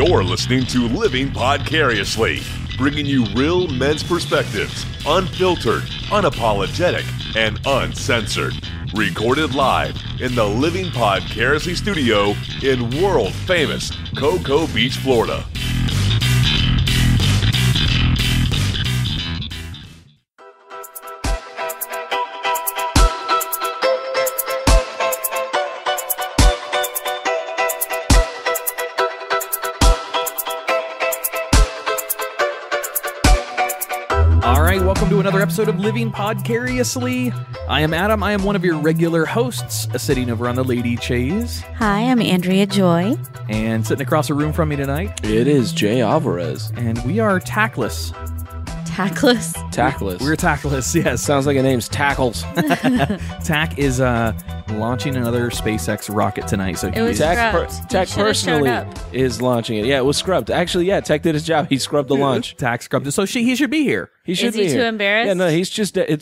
You're listening to Living Podcariously, bringing you real men's perspectives, unfiltered, unapologetic, and uncensored. Recorded live in the Living Podcariously studio in world-famous Cocoa Beach, Florida. Welcome to another episode of Living Podcariously. I am Adam. I am one of your regular hosts, sitting over on the lady chairs. Hi, I'm Andrea Joy. And sitting across the room from me tonight, it is Jay Alvarez. And we are tackless. Tackless? Tackless. We're tackless, yes. Sounds like a name's Tackles. Tack is launching another SpaceX rocket tonight. So it was scrubbed. Tack personally is launching it. Yeah, it was scrubbed. Actually, yeah, Tack did his job. He scrubbed the launch. Tack scrubbed it. So he should be here. He should be here. Is he too embarrassed? Yeah, no, it's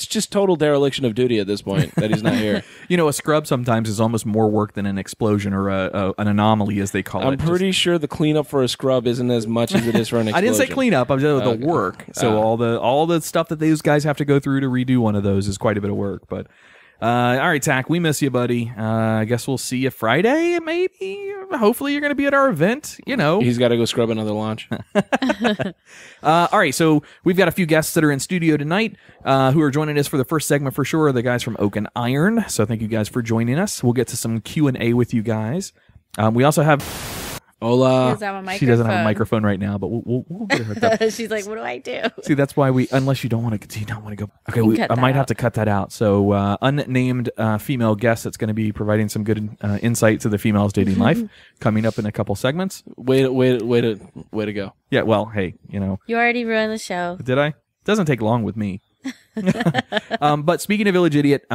just total dereliction of duty at this point that he's not here. You know, a scrub sometimes is almost more work than an explosion or an anomaly, as they call it. I'm pretty sure the cleanup for a scrub isn't as much as it is for an explosion. I didn't say cleanup. I'm just the work. So all the stuff that those guys have to go through to redo one of those is quite a bit of work. But all right, Tack, we miss you, buddy. I guess we'll see you Friday, maybe. Hopefully you're going to be at our event. You know, he's got to go scrub another launch. All right, so we've got a few guests that are in studio tonight who are joining us for the first segment for sure. The guys from Oak and Iron. So thank you guys for joining us. We'll get to some Q&A with you guys. We also have Hola. She doesn't have a microphone right now, but we'll get her hooked up. She's like, what do I do? See, that's why unless you don't want to go. Okay, I might have to cut that out. So unnamed female guest that's going to be providing some good insight to the female's dating life coming up in a couple segments. Way to go. Yeah, well, hey, you know. You already ruined the show. Did I? It doesn't take long with me. But speaking of Village Idiot,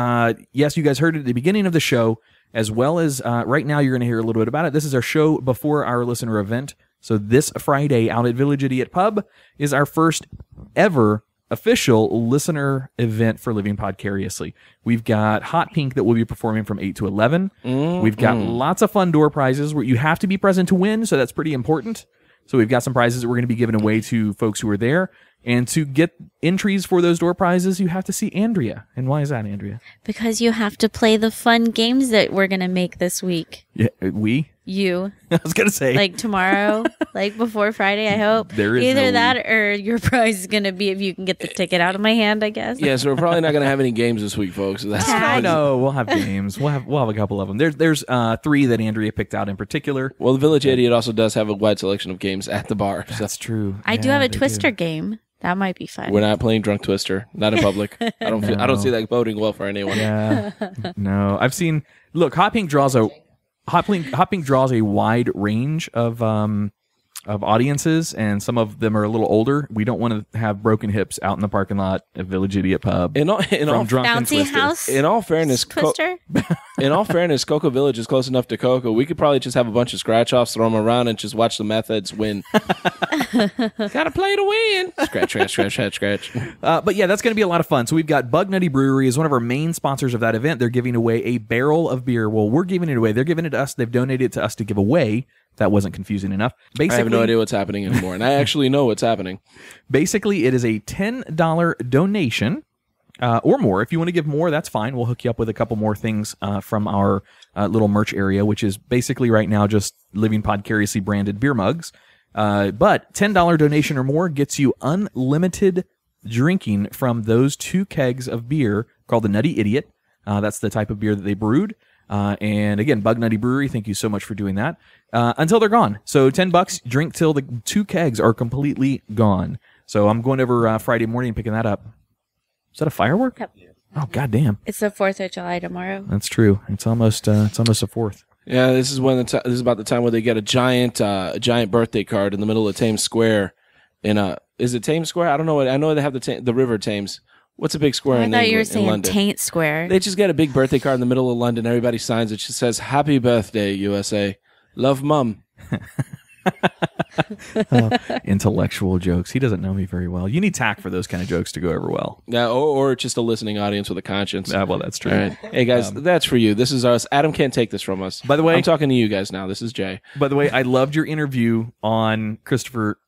yes, you guys heard it at the beginning of the show. As well as right now, you're going to hear a little bit about it. This is our show before our listener event. So this Friday out at Village Idiot Pub is our first ever official listener event for Living Podcariously. We've got Hot Pink that will be performing from 8 to 11. We've got lots of fun door prizes where you have to be present to win, so that's pretty important. So we've got some prizes that we're going to be giving away to folks who are there. And to get entries for those door prizes, you have to see Andrea. And why is that, Andrea? Because you have to play the fun games that we're going to make this week. Yeah, we? You. I was going to say. Like tomorrow, like before Friday, I hope. There is either no that or your prize is going to be if you can get the ticket out of my hand, I guess. Yeah, so we're probably not going to have any games this week, folks. So no, we'll have games. We'll have a couple of them. There's three that Andrea picked out in particular. Well, the Village Idiot also does have a wide selection of games at the bar. So. That's true. I do have a Twister game. That might be fun. We're not playing Drunk Twister. Not in public. I don't see that boding well for anyone. Yeah. No. I've seen. Look, Hot Pink draws a wide range of audiences, and some of them are a little older. We don't want to have broken hips out in the parking lot at Village Idiot Pub. In all Drunken Bouncy House. In all fairness, Twister. In all fairness, Cocoa Village is close enough to Cocoa. We could probably just have a bunch of scratch offs, throw them around, and just watch the meth heads win. Gotta play to win. Scratch. But yeah, that's going to be a lot of fun. So we've got Bug Nutty Brewery is one of our main sponsors of that event. They're giving away a barrel of beer. Well, we're giving it away. They're giving it to us. They've donated it to us to give away. That wasn't confusing enough. Basically, I have no idea what's happening anymore, and I actually know what's happening. Basically, it is a $10 donation or more. If you want to give more, that's fine. We'll hook you up with a couple more things from our little merch area, which is basically right now just Living Podcariously branded beer mugs. But $10 donation or more gets you unlimited drinking from those 2 kegs of beer called the Nutty Idiot. That's the type of beer that they brewed. And again, Bug Nutty Brewery, thank you so much for doing that. Until they're gone. So $10, drink till the 2 kegs are completely gone. So I'm going over Friday morning and picking that up. Is that a firework? Yep. Oh, goddamn. It's the 4th of July tomorrow. That's true. It's almost a 4th. Yeah, this is this is about the time where they get a giant birthday card in the middle of Thames Square. Is it Thames Square? I don't know. I know they have the River Thames. What's a big square in England? I thought you were saying London? Taint Square. They just get a big birthday card in the middle of London. Everybody signs it. It just says, "Happy Birthday, USA. Love, Mum." Intellectual jokes. He doesn't know me very well. You need tact for those kind of jokes to go over well. Yeah, or just a listening audience with a conscience. Well, that's true. All right. Hey, guys, that's for you. This is us. Adam can't take this from us. By the way, I'm talking to you guys now. This is Jay. By the way, I loved your interview on Christopher.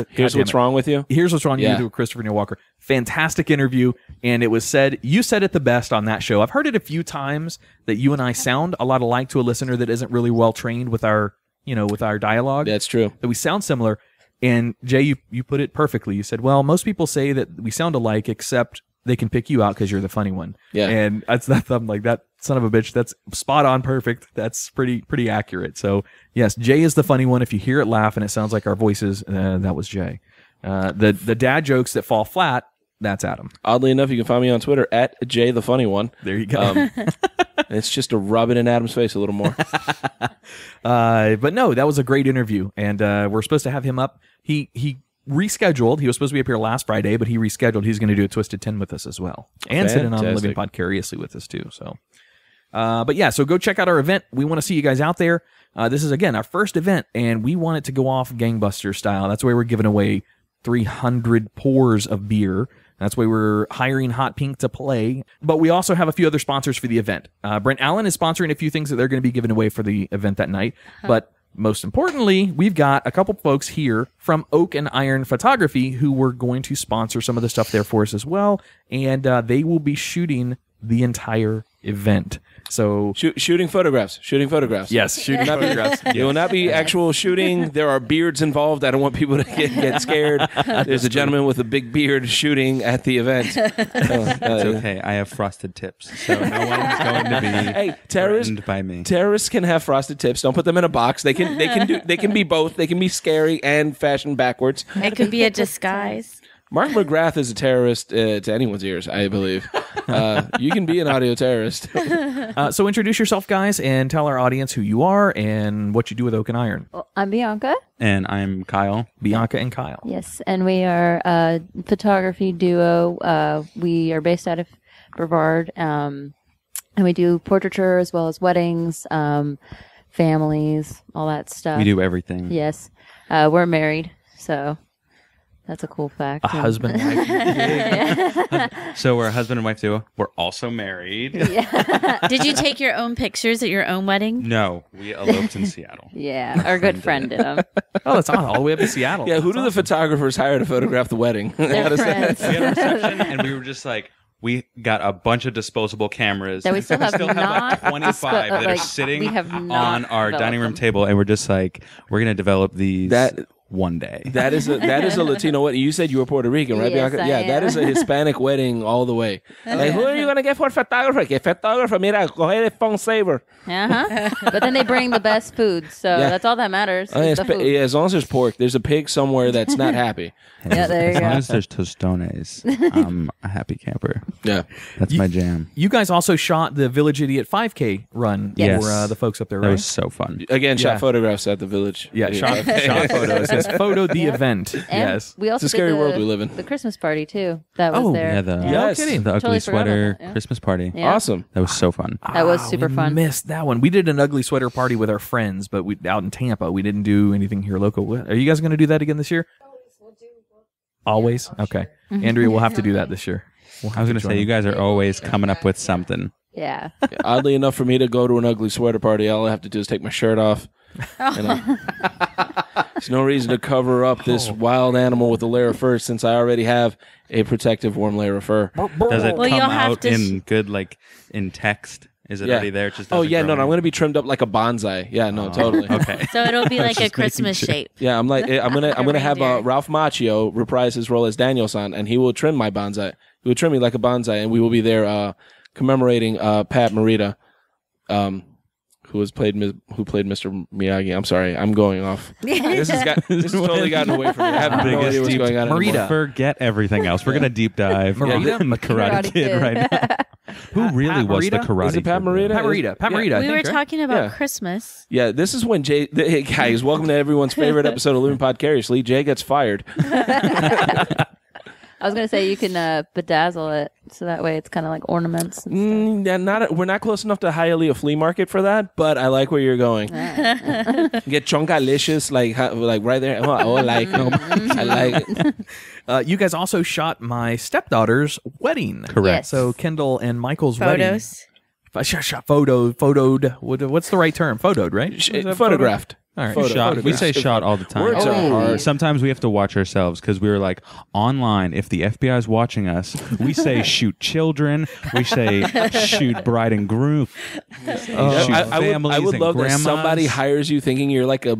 Here's what's wrong with you. Here's what's wrong Yeah. with you with Christopher Neil Walker. Fantastic interview, and it was said, you said it the best on that show. I've heard it a few times that you and I sound a lot alike to a listener that isn't really well trained with our, with our dialogue. That's true. That we sound similar. And Jay, you put it perfectly. You said, well, most people say that we sound alike, except they can pick you out because you're the funny one. Yeah. And I'm like, that son of a bitch, that's spot on perfect. That's pretty accurate. So yes, Jay is the funny one. If you hear it laugh and it sounds like our voices, that was Jay. The dad jokes that fall flat, that's Adam. Oddly enough, you can find me on Twitter at Jay the Funny One. There you go. It's just to rub it in Adam's face a little more. But no, that was a great interview, and we're supposed to have him up. He rescheduled. He was supposed to be up here last Friday, but he rescheduled. He's going to do a Twisted 10 with us as well, and sit in on Living Podcariously with us too. So, but yeah, so go check out our event. We want to see you guys out there. This is again our first event, and we want it to go off gangbuster style. That's why we're giving away 300 pours of beer. That's why we're hiring Hot Pink to play. But we also have a few other sponsors for the event. Brent Allen is sponsoring a few things that they're going to be giving away for the event that night. But most importantly, we've got a couple folks here from Oak and Iron Photography who were going to sponsor some of the stuff there for us as well. And they will be shooting the entire event. So Shooting photographs. yes, shooting photographs. It will not be actual shooting. There are beards involved. I don't want people to get scared. There's a gentleman with a big beard shooting at the event. It's okay. I have frosted tips, so no one's going to be threatened by me. Terrorists can have frosted tips. Don't put them in a box. They can be both. They can be scary and fashion backwards. It could be a disguise. Mark McGrath is a terrorist to anyone's ears, I believe. You can be an audio terrorist. So introduce yourself, guys, and tell our audience who you are and what you do with Oak and Iron. Well, I'm Bianca. And I'm Kyle. Bianca and Kyle. Yes, and we are a photography duo. We are based out of Brevard, and we do portraiture as well as weddings, families, all that stuff. We do everything. Yes. We're married, so that's a cool fact. A husband and wife. So we're a husband and wife duo. We're also married. Did you take your own pictures at your own wedding? No, we eloped in Seattle. Yeah, our good friend did them. Oh, that's awesome. All the way up to Seattle. Yeah, who do the photographers hire to photograph the wedding? They're friends. We had a reception, and we were just like, we got a bunch of disposable cameras. That we still have like not 25 that are like, sitting we have not on our dining room developed table, and we're just like, we're going to develop these one day. That is a Latino wedding. You said you were Puerto Rican, right, Yes, Bianca? I Yeah, am. that is a Hispanic wedding all the way. Like, who are you going to get for photographer? Que photographer, mira, coge el phone saver. But then they bring the best food, so Yeah. that's all that matters. Oh, Is the food. yeah, as long as there's pork, there's a pig somewhere that's not happy. Yeah, there you As long go. as there's tostones, I'm a happy camper. Yeah. That's my jam. You guys also shot the Village Idiot 5K run Yes. for the folks up there, That right? was so fun. Again, Yeah. shot photographs at the village. Yeah, shot photos. Yes, photo the event. And Yes. we also It's a scary did world we live in. The Christmas party too. That was Oh, there. Yeah, the Yes. No kidding. the ugly Totally forgot about sweater that, yeah. Christmas party. Yeah. Awesome. That was so fun. That was super we fun. Missed that one. We did an ugly sweater party with our friends, but we out in Tampa. We didn't do anything here local. Are you guys going to do that again this year? Always. Okay, Andrea, we'll have to do that this year. I was going to say, you guys are always coming up with something. Yeah. Oddly enough, for me to go to an ugly sweater party, all I have to do is take my shirt off. There's no reason to cover up this wild animal with a layer of fur since I already have a protective warm layer of fur. Does it Well, you'll come have out to in good, like, in text? Is it already there? It just Oh, doesn't yeah, grow no, I'm in? going to be trimmed up like a bonsai. Yeah, no, totally. Okay. So it'll be like a Christmas shape. Yeah, I'm gonna have reindeer. Ralph Macchio reprise his role as Daniel-san, and he will trim my bonsai. He will trim me like a bonsai, and we will be there commemorating Pat Morita, who played Mr. Miyagi. I'm sorry, I'm going off. This has totally gotten away from me. I have no Biggest idea what's deep- going on anymore. Marita. Forget everything else. We're going to deep dive Marita? in the Karate Kid right now. Who really was the Morita? Karate Is it Pat Kid, though? Morita? Pat Morita. Pat Morita. I We think, were right? talking about Yeah. Christmas. Yeah, this is when Jay. Hey guys, welcome to everyone's favorite episode of Living Podcariously. Jay gets fired. I was gonna say you can bedazzle it so that way it's kind of like ornaments. And Yeah, we're not close enough to Hialeah Flea Market for that, but I like where you're going. Get chonkalicious, like right there. Oh, I like them. I like it. You guys also shot my stepdaughter's wedding. Correct. Yes. So Kendall and Michael's Photos. wedding. Photoed. What's the right term? Photoed, right? Is that Photographed. All right. Shot. We say shot all the time. Words are hard. Sometimes we have to watch ourselves because we were like online. If the FBI is watching us, we say shoot children. We say shoot bride and groom. Shoot I would and love that grandmas. somebody hires you thinking you're like a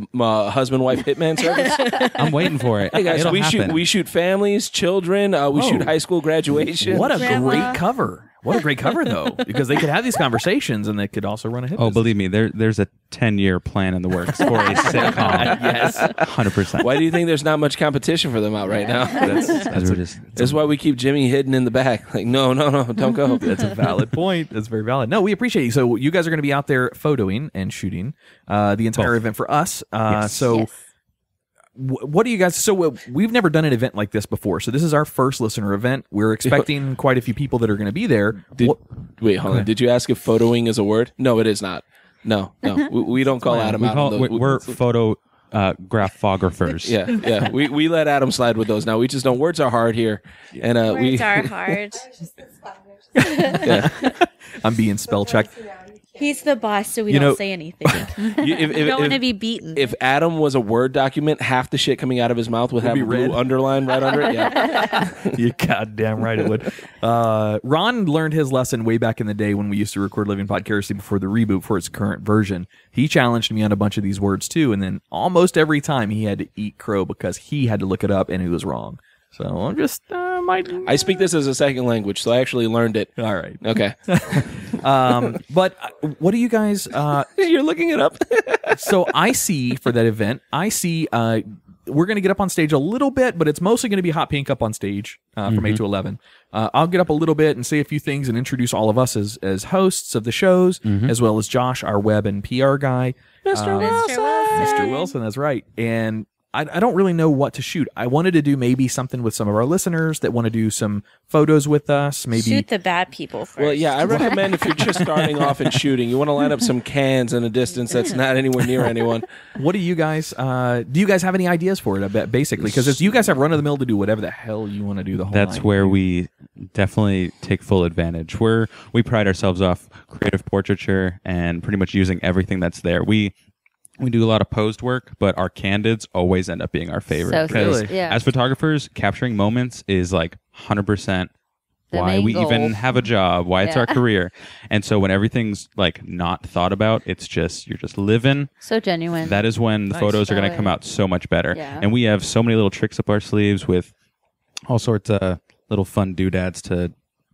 husband-wife hitman service. I'm waiting for it. Hey guys, It'll happen. we shoot families, children. We shoot high school graduation. What a Grandma. great cover. What a great cover, though, because they could have these conversations and they could also run a hit. Oh, business. believe me, there's a 10-year plan in the works for a sitcom. Yes. 100%. Why do you think there's not much competition for them out right now? That's why we keep Jimmy hidden in the back. Like, no, don't go. That's a valid point. That's very valid. No, we appreciate you. So you guys are going to be out there photoing and shooting the entire event for us. So Yes. what do you guys? So we've never done an event like this before. So this is our first listener event. We're expecting quite a few people that are going to be there. Wait, hold on. Did you ask if photoing is a word? No, it is not. No. We don't call Adam out. on those. We're photographographers. Yeah. We let Adam slide with those now. We just don't. Words are hard here, and Words are hard. I'm being spell checked. He's the boss, so we You know- don't say anything. We don't want to be beaten. If Adam was a Word document, half the shit coming out of his mouth would have be a blue red. underline right under it. Yeah. You goddamn right it would. Ron learned his lesson way back in the day when we used to record Living Podcariously before the reboot for its current version. He challenged me on a bunch of these words too, and then almost every time he had to eat crow because he had to look it up and he was wrong. So I'm just I speak this as a second language, so I actually learned it. all right. Okay. But what do you guys? You're looking it up. So I see for that event, we're going to get up on stage a little bit, but it's mostly going to be Hot Pink up on stage from 8 to 11. I'll get up a little bit and say a few things and introduce all of us as hosts of the shows, as well as Josh, our web and PR guy. Mr. Wilson. Mr. Wilson, that's right. And I don't really know what to shoot. I wanted to do maybe something with some of our listeners that want to do some photos with us. Maybe Shoot the bad people first. Well, yeah, I recommend if you're just starting off and shooting, you want to line up some cans in a distance that's not anywhere near anyone. What do you guys have any ideas for it? I bet basically because you guys have run of the mill to do whatever the hell you want to do the whole. That's night. where we definitely take full advantage. We pride ourselves off creative portraiture and pretty much using everything that's there. We do a lot of posed work, but our candids always end up being our favorite. So Because cute. Yeah. as photographers, capturing moments is like 100% The why main we goal. even have a job, why it's Yeah. our career. And so when everything's like not thought about, it's just, you're just living. So genuine. That is when the photos are going to come out so much better. Yeah. And we have so many little tricks up our sleeves with all sorts of little fun doodads to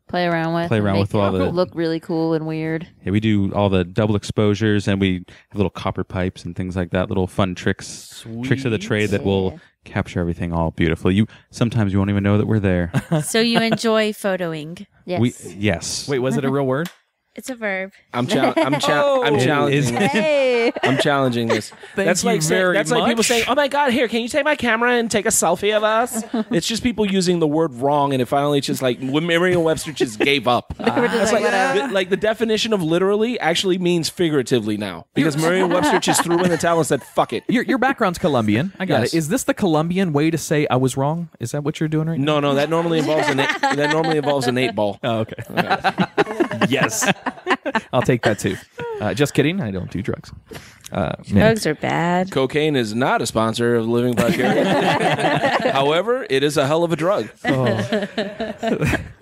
play around with. Play and around make with all it the- look really cool and weird. Yeah, we do all the double exposures, and we have little copper pipes and things like that. Little fun tricks of the trade that will capture everything all beautifully. Sometimes you won't even know that we're there. So you enjoy photoing. Yes. Yes. Wait, was it a real word? It's a verb. I'm challenging. Hey. I'm challenging this. That's you like very that's like people much. saying, "Oh my God, here, can you take my camera and take a selfie of us?" It's just people using the word wrong, and it finally just like when Merriam-Webster just gave up. We're just It's like, whatever. like the definition of literally actually means figuratively now because Merriam-Webster just threw in the towel and said, "Fuck it." Your background's Colombian. I got Yes. it. Is this the Colombian way to say I was wrong? Is that what you're doing right now? No, that normally involves an 8 ball. Oh, okay. Yes. I'll take that too. Just kidding. I don't do drugs. Man. Drugs are bad. Cocaine is not a sponsor of Living Podcast. However, it is a hell of a drug.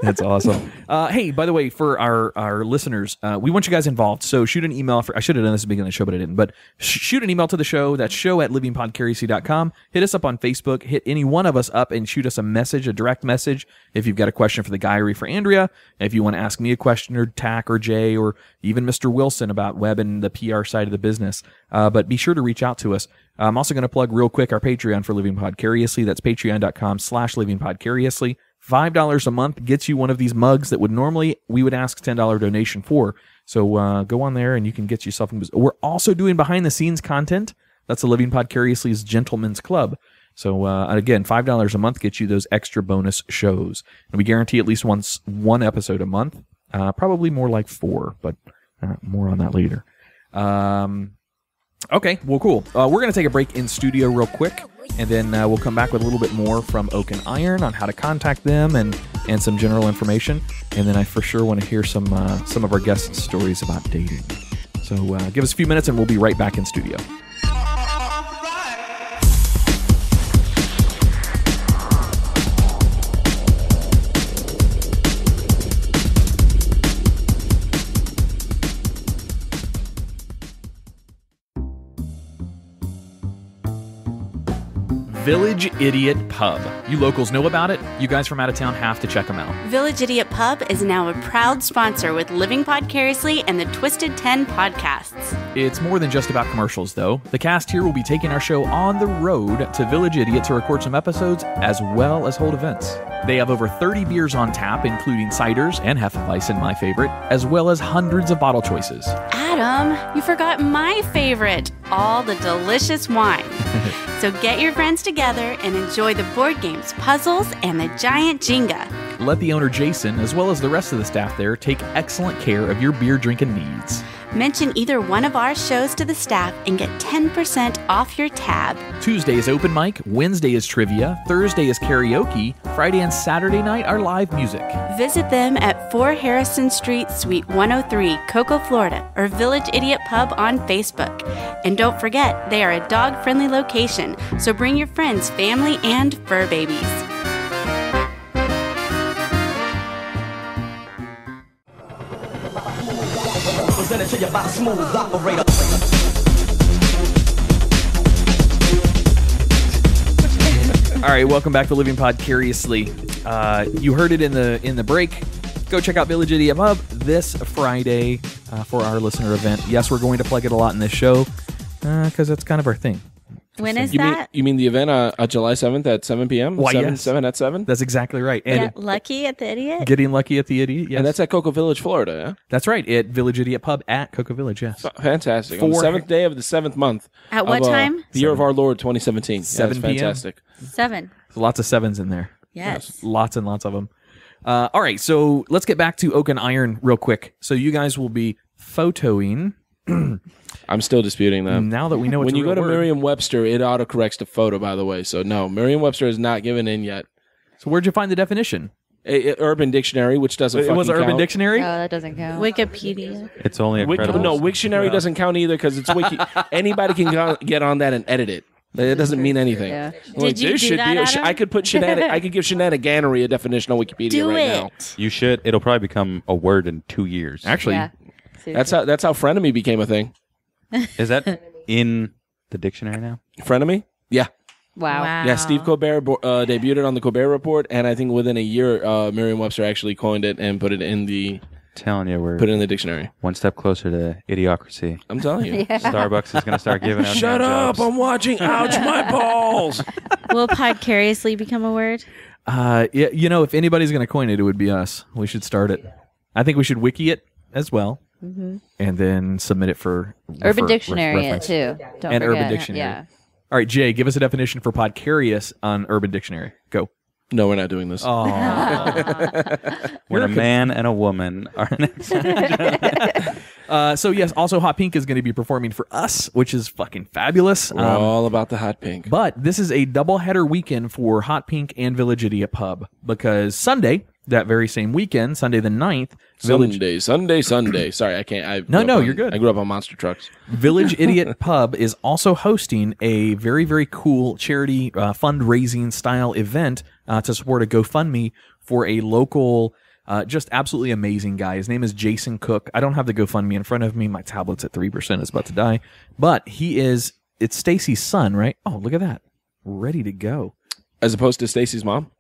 That's awesome. Hey, by the way, for our listeners, we want you guys involved. So shoot an email. I should have done this at the beginning of the show, but I didn't. But shoot an email to the show. That's show@livingpodcariously.com. Hit us up on Facebook. Hit any one of us up and shoot us a message, a direct message. If you've got a question for the guy or for Andrea, if you want to ask me a question or Tack or Jay or even Mr. Wilson about web and the PR side of the business. But be sure to reach out to us. I'm also going to plug real quick our Patreon for Living Podcariously. That's patreon.com/livingpodcariously. $5 a month gets you one of these mugs that we would ask $10 donation for. So go on there and you can get yourself. We're also doing behind the scenes content. That's the Living Podcariously's Gentlemen's Club. So again, $5 a month gets you those extra bonus shows. And we guarantee at least one episode a month. Probably more like 4, but more on that later. Okay, well, cool. We're going to take a break in studio real quick, and then we'll come back with a little bit more from Oak and Iron on how to contact them and some general information. And then I for sure want to hear some of our guests' stories about dating. So give us a few minutes, and we'll be right back in studio. Village Idiot Pub. You locals know about it. You guys from out of town have to check them out. Village Idiot Pub is now a proud sponsor with Living Podcariously and the Twisted 10 podcasts. It's more than just about commercials, though. The cast here will be taking our show on the road to Village Idiot to record some episodes as well as hold events. They have over 30 beers on tap, including ciders and Hefeweizen, my favorite, as well as hundreds of bottle choices. Adam, you forgot my favorite, all the delicious wine. So get your friends together and enjoy the board games, puzzles, and the giant Jenga. Let the owner, Jason, as well as the rest of the staff there, take excellent care of your beer drinking needs. Mention either one of our shows to the staff and get 10% off your tab. Tuesday is open mic, Wednesday is trivia, Thursday is karaoke, Friday and Saturday night are live music. Visit them at 4 Harrison Street, Suite 103, Cocoa, Florida, or Village Idiot Pub on Facebook. And don't forget, they are a dog-friendly location, so bring your friends, family, and fur babies. All right, welcome back to Living Podcariously. You heard it in the break. Go check out Village Idiot Pub this Friday for our listener event. Yes, we're going to plug it a lot in this show because that's kind of our thing. When is You that? mean the event on July 7th at 7 p.m.? Why, 7, yes. 7 at 7? That's exactly right. And Get lucky at the idiot? getting lucky at the idiot. Yes, And that's at Cocoa Village, Florida, yeah? that's right. At Village Idiot Pub at Cocoa Village. Yes, Fantastic. On the 7th day of the 7th month. At what of, time? The year of our Lord, 2017. 7 yeah, p.m. Fantastic. 7. There's lots of 7s in there. Yes. Lots and lots of them. All right, so let's get back to Oak and Iron real quick. So you guys will be photoing. I'm still disputing that. Now that we know it's When a you real go to word. Merriam-Webster, it autocorrects to photo, by the way. So, no, Merriam-Webster is not given in yet. So where'd you find the definition? Urban Dictionary, which doesn't It was fucking Urban count. Dictionary? Oh, that doesn't count. Wikipedia. It's only incredible. No, Wiktionary doesn't count either because it's wiki. Anybody can get on that and edit it. It doesn't mean anything. Yeah. Did you there do should that, be. Adam? I could put I could give shenaniganery a definition on Wikipedia Do right it. now. You should. It'll probably become a word in 2 years. Actually, Yeah. That's how frenemy became a thing. Is that in the dictionary now? Frenemy? Yeah. Wow. Yeah, Steve Colbert debuted it on the Colbert Report, and I think within a year, Merriam-Webster actually coined it and put it in the Telling you, we're dictionary. one step closer to idiocracy. I'm telling you. Starbucks is going to start giving out. Shut hand up! jobs. I'm watching. Ouch, my balls! Will podcariously become a word? yeah, you know, if anybody's going to coin it, it would be us. We should start it. I think we should wiki it as well, and then submit it for Urban for Dictionary it reference. too. Don't And forget. Urban Dictionary. Yeah. All right, Jay, give us a definition for Podcarious on Urban Dictionary. Go. No, we're not doing this. Oh, When a man and a woman are next. so yes, also Hot Pink is going to be performing for us, which is fucking fabulous. We're all about the hot pink. But this is a doubleheader weekend for Hot Pink and Village Idiot Pub because Sunday, that very same weekend, Sunday the 9th, Sunday. Sorry, I can't. No, you're good. I grew up on monster trucks. Village Idiot Pub is also hosting a very, very cool charity fundraising style event to support a GoFundMe for a local, just absolutely amazing guy. His name is Jason Cook. I don't have the GoFundMe in front of me. My tablet's at 3%. It's about to die. But it's Stacy's son, right? Oh, look at that. Ready to go. As opposed to Stacy's mom.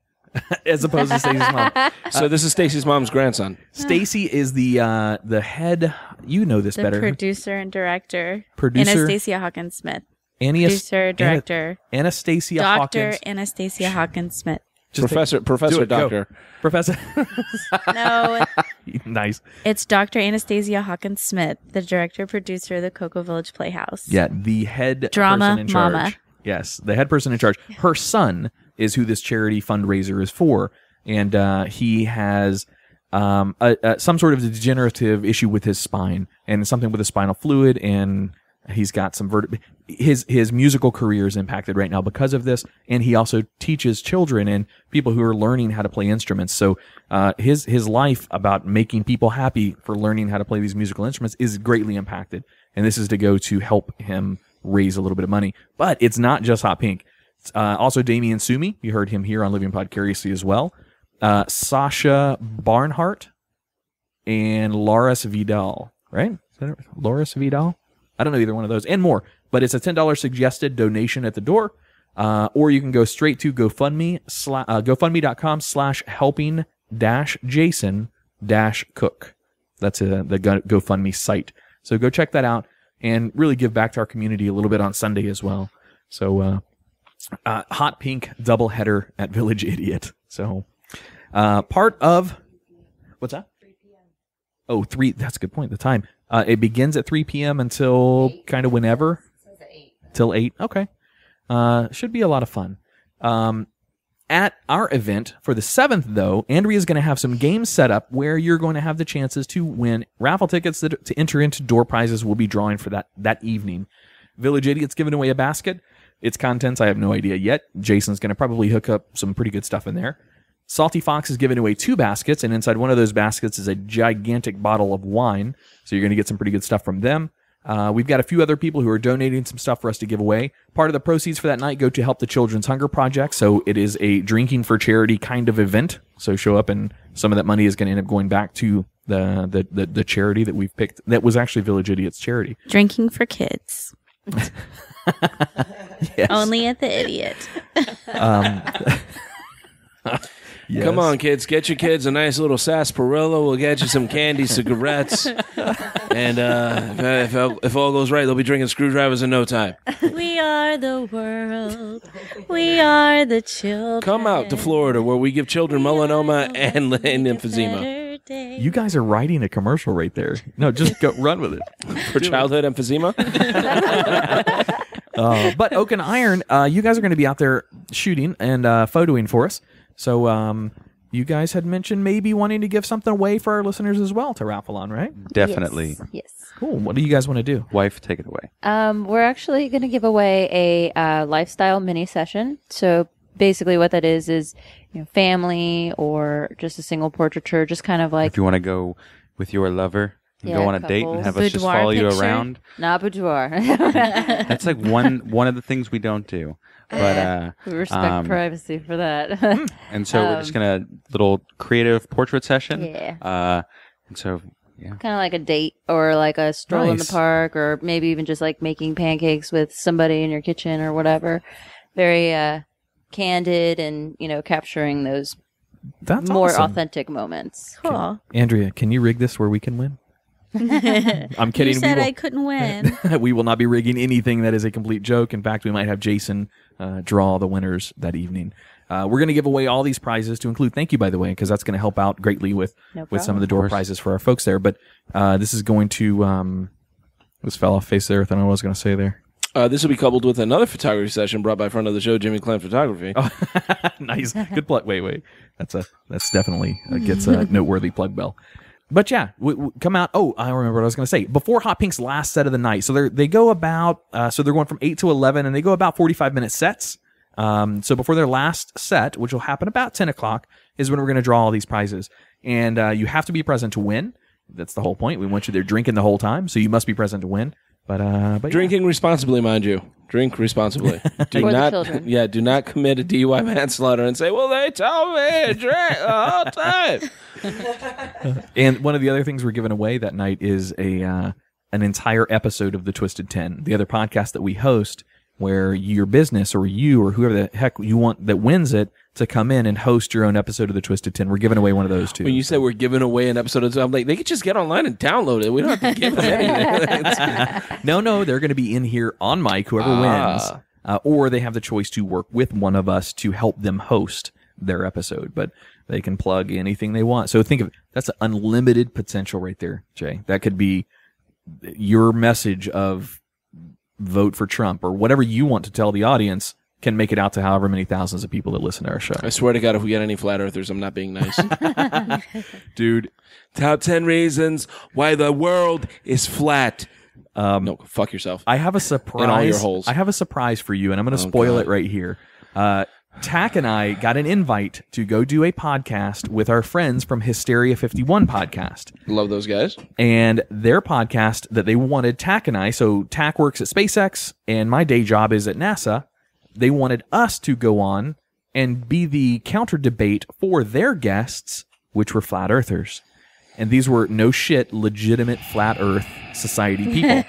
As opposed to Stacy's mom. So this is Stacy's mom's grandson. Stacy is the head, you know this The better. producer and director. Producer. Anastasia Hawkins Smith. Producer, director. Anastasia Dr. Hawkins. Anastasia Hawkins Smith. Just Professor do it, go. Doctor. Professor. No, Nice. it's Dr. Anastasia Hawkins Smith, the director producer of the Cocoa Village Playhouse. Yeah, the head Drama person in charge. mama. Yes, the head person in charge. Her son is who this charity fundraiser is for, and he has some sort of degenerative issue with his spine and something with his spinal fluid, and he's got some his musical career is impacted right now because of this, and he also teaches children and people who are learning how to play instruments. So his life about making people happy for learning how to play these musical instruments is greatly impacted, and this is to go to help him raise a little bit of money. But it's not just Hot Pink. Also Damian Sumi, you heard him here on Living Podcariously as well. Sasha Barnhart and Loris Vidal, right? Is that it? Loris Vidal? I don't know either one of those, and more. But it's a $10 suggested donation at the door, or you can go straight to GoFundMe, GoFundMe.com/helping-Jason-Cook. That's the GoFundMe site. So go check that out and really give back to our community a little bit on Sunday as well. So Hot Pink doubleheader at Village Idiot. So part of what's that? 3 p.m. Oh, 3. That's a good point. The time. It begins at 3 p.m. until kind of whenever. Till 8. Okay. Should be a lot of fun. At our event for the 7th, though, Andrea's going to have some games set up where you're going to have the chances to win raffle tickets to enter into door prizes we'll be drawing for that evening. Village Idiot's giving away a basket. Its contents, I have no idea yet. Jason's going to probably hook up some pretty good stuff in there. Salty Fox is giving away 2 baskets, and inside one of those baskets is a gigantic bottle of wine, so you're going to get some pretty good stuff from them. We've got a few other people who are donating some stuff for us to give away. Part of the proceeds for that night go to help the Children's Hunger Project, so it is a drinking for charity kind of event. So show up, and some of that money is going to end up going back to the charity that we've picked. That was actually Village Idiot's charity. Drinking for kids. Yes. Only at the Idiot. Yes. Come on, kids. Get your kids a nice little sarsaparilla. We'll get you some candy cigarettes. And if all goes right, they'll be drinking screwdrivers in no time. We are the world. We are the children. Come out to Florida where we give children melanoma and emphysema. You guys are writing a commercial right there. No, just go run with it. For childhood emphysema? But Oak and Iron, you guys are going to be out there shooting and photoing for us. So you guys had mentioned maybe wanting to give something away for our listeners as well to raffle on, right? Definitely. Yes. Cool. What do you guys want to do? Wife, take it away. We're actually going to give away a lifestyle mini session. So basically what that is family or just a single portraiture, just kind of like... If you want to go with your lover and Yeah, go on a date and couples. have us just Boudoir follow you picture? around. Not boudoir. That's like one of the things we don't do. But We respect privacy for that. and so we're just gonna little creative portrait session. Yeah. And so yeah. Kind of like a date or like a stroll in the Nice. park, or maybe even just like making pancakes with somebody in your kitchen or whatever. Very candid and, capturing those That's more awesome. authentic moments. Cool. Andrea, can you rig this where we can win? I'm kidding. You said we I couldn't win. we will not be rigging anything that is a complete joke. In fact, we might have Jason draw the winners that evening. We're going to give away all these prizes to include, thank you, by the way, because that's going to help out greatly with some of the door prizes for our folks there. But this is going to, this fell off face of the earth. I don't know what I was going to say there. This will be coupled with another photography session brought by friend of the show, Jimmy Clem Photography. Oh, nice. Good plug. Wait. That's definitely gets a noteworthy plug bell. But yeah, we come out. Oh, I remember what I was going to say. Before Hot Pink's last set of the night. So they go about, so they're going from 8 to 11, and they go about 45-minute sets. So before their last set, which will happen about 10 o'clock, is when we're going to draw all these prizes. And you have to be present to win. That's the whole point. We want you there drinking the whole time, so you must be present to win. But Drinking responsibly, mind you. Drink responsibly. Do For the not, children. do not commit a DUI manslaughter and say, "Well, they told me to drink the whole time." And one of the other things we're giving away that night is an entire episode of the Twisted 10, the other podcast that we host, where your business or you or whoever the heck you want that wins it to come in and host your own episode of the Twisted 10. We're giving away one of those too. When you said we're giving away an episode, I'm like, they could just get online and download it. We don't have to give them anything. No, they're going to be in here on mic, whoever wins, or they have the choice to work with one of us to help them host their episode. But they can plug anything they want. So think of that's unlimited potential right there, Jay. That could be your message of vote for Trump or whatever you want to tell the audience can make it out to however many thousands of people that listen to our show. I swear to God, if we get any flat earthers, I'm not being nice. Dude, top 10 reasons why the world is flat. No, fuck yourself. I have a surprise. In all your holes. I have a surprise for you, and I'm going to spoil it right here. Tack and I got an invite to go do a podcast with our friends from Hysteria 51 podcast. Love those guys. And their podcast that they wanted Tack and I, so Tack works at SpaceX, and my day job is at NASA. They wanted us to go on and be the counter debate for their guests, which were flat earthers. And these were no shit, legitimate flat earth society people.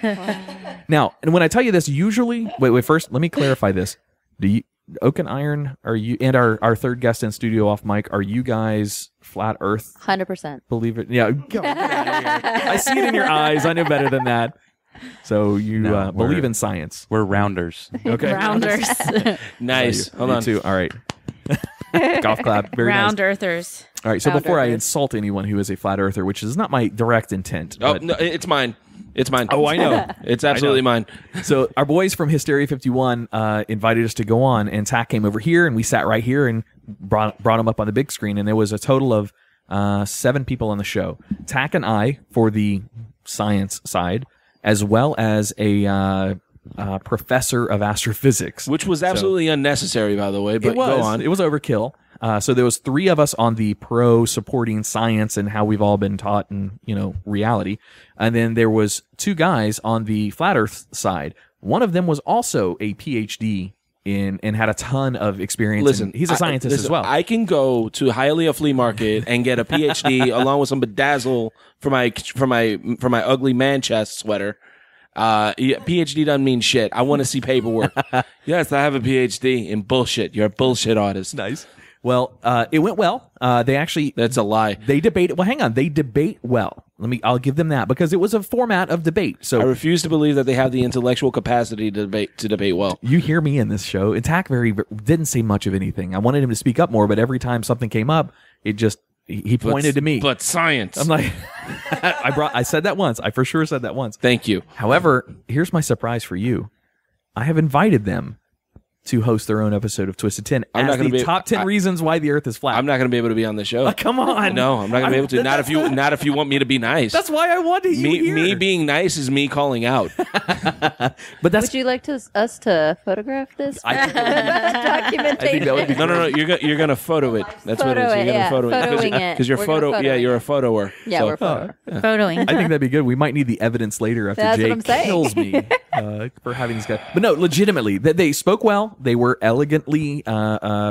Now, and when I tell you this, usually, wait, first, let me clarify this. Do you, Oak and Iron, are you, and our third guest in studio off mic, are you guys flat earth? 100%. Believe it? Yeah. Get out of here. I see it in your eyes. I know better than that. So you believe in science. We're rounders. Okay. Rounders. Nice. Hold You on. too. All right. Golf clap. Very Round nice. earthers. All right. So Round before I earthers. insult anyone who is a flat earther, which is not my direct intent. Oh, but- no, it's mine. It's mine. Oh, I know. It's absolutely mine. So our boys from Hysteria 51 invited us to go on, and Tack came over here, and we sat right here and brought them up on the big screen, and there was a total of 7 people on the show. Tack and I for the science side, as well as a professor of astrophysics. Which was absolutely unnecessary, by the way, but go on. It was overkill. So there was 3 of us on the pro supporting science and how we've all been taught in, reality. And then there was 2 guys on the flat earth side. One of them was also a PhD in and had a ton of experience. Listen, he's a scientist as well. I can go to Hialeah Flea Market and get a PhD along with some bedazzle for my ugly man chest sweater. PhD doesn't mean shit. I want to see paperwork. Yes, I have a PhD in bullshit. You're a bullshit artist. Nice. Well, it went well. They actually That's a lie. they debate. Well, hang on. They debate well. I'll give them that because it was a format of debate. So I refuse to believe that they have the intellectual capacity to debate well. you hear me in this show. And Tack didn't say much of anything. I wanted him to speak up more, but every time something came up, it just he pointed to me. But science. I'm like, I said that once. I for sure said that once. Thank you. However, here's my surprise for you. I have invited them to host their own episode of Twisted 10 I'm as not gonna the be- top 10 reasons why the Earth is flat. I'm not going to be able to be on the show. Come on. No, I'm not going to be able to. Not if you want me to be nice. That's why I wanted you here. me being nice is me calling out. But that's Would you like us to photograph this? I think Documentation. I think that would be No. You're gonna photo it. That's what it is. Photo You're it, gonna yeah. photo it Photoing it. because you're We're gonna photo. photo Yeah, it. you're a photoer. Yeah, So- we're photo. Photoing. I think that'd be good. We might need the evidence later after That's what Jake I'm saying. kills me for having these guys. But no, legitimately, they spoke well. They were elegantly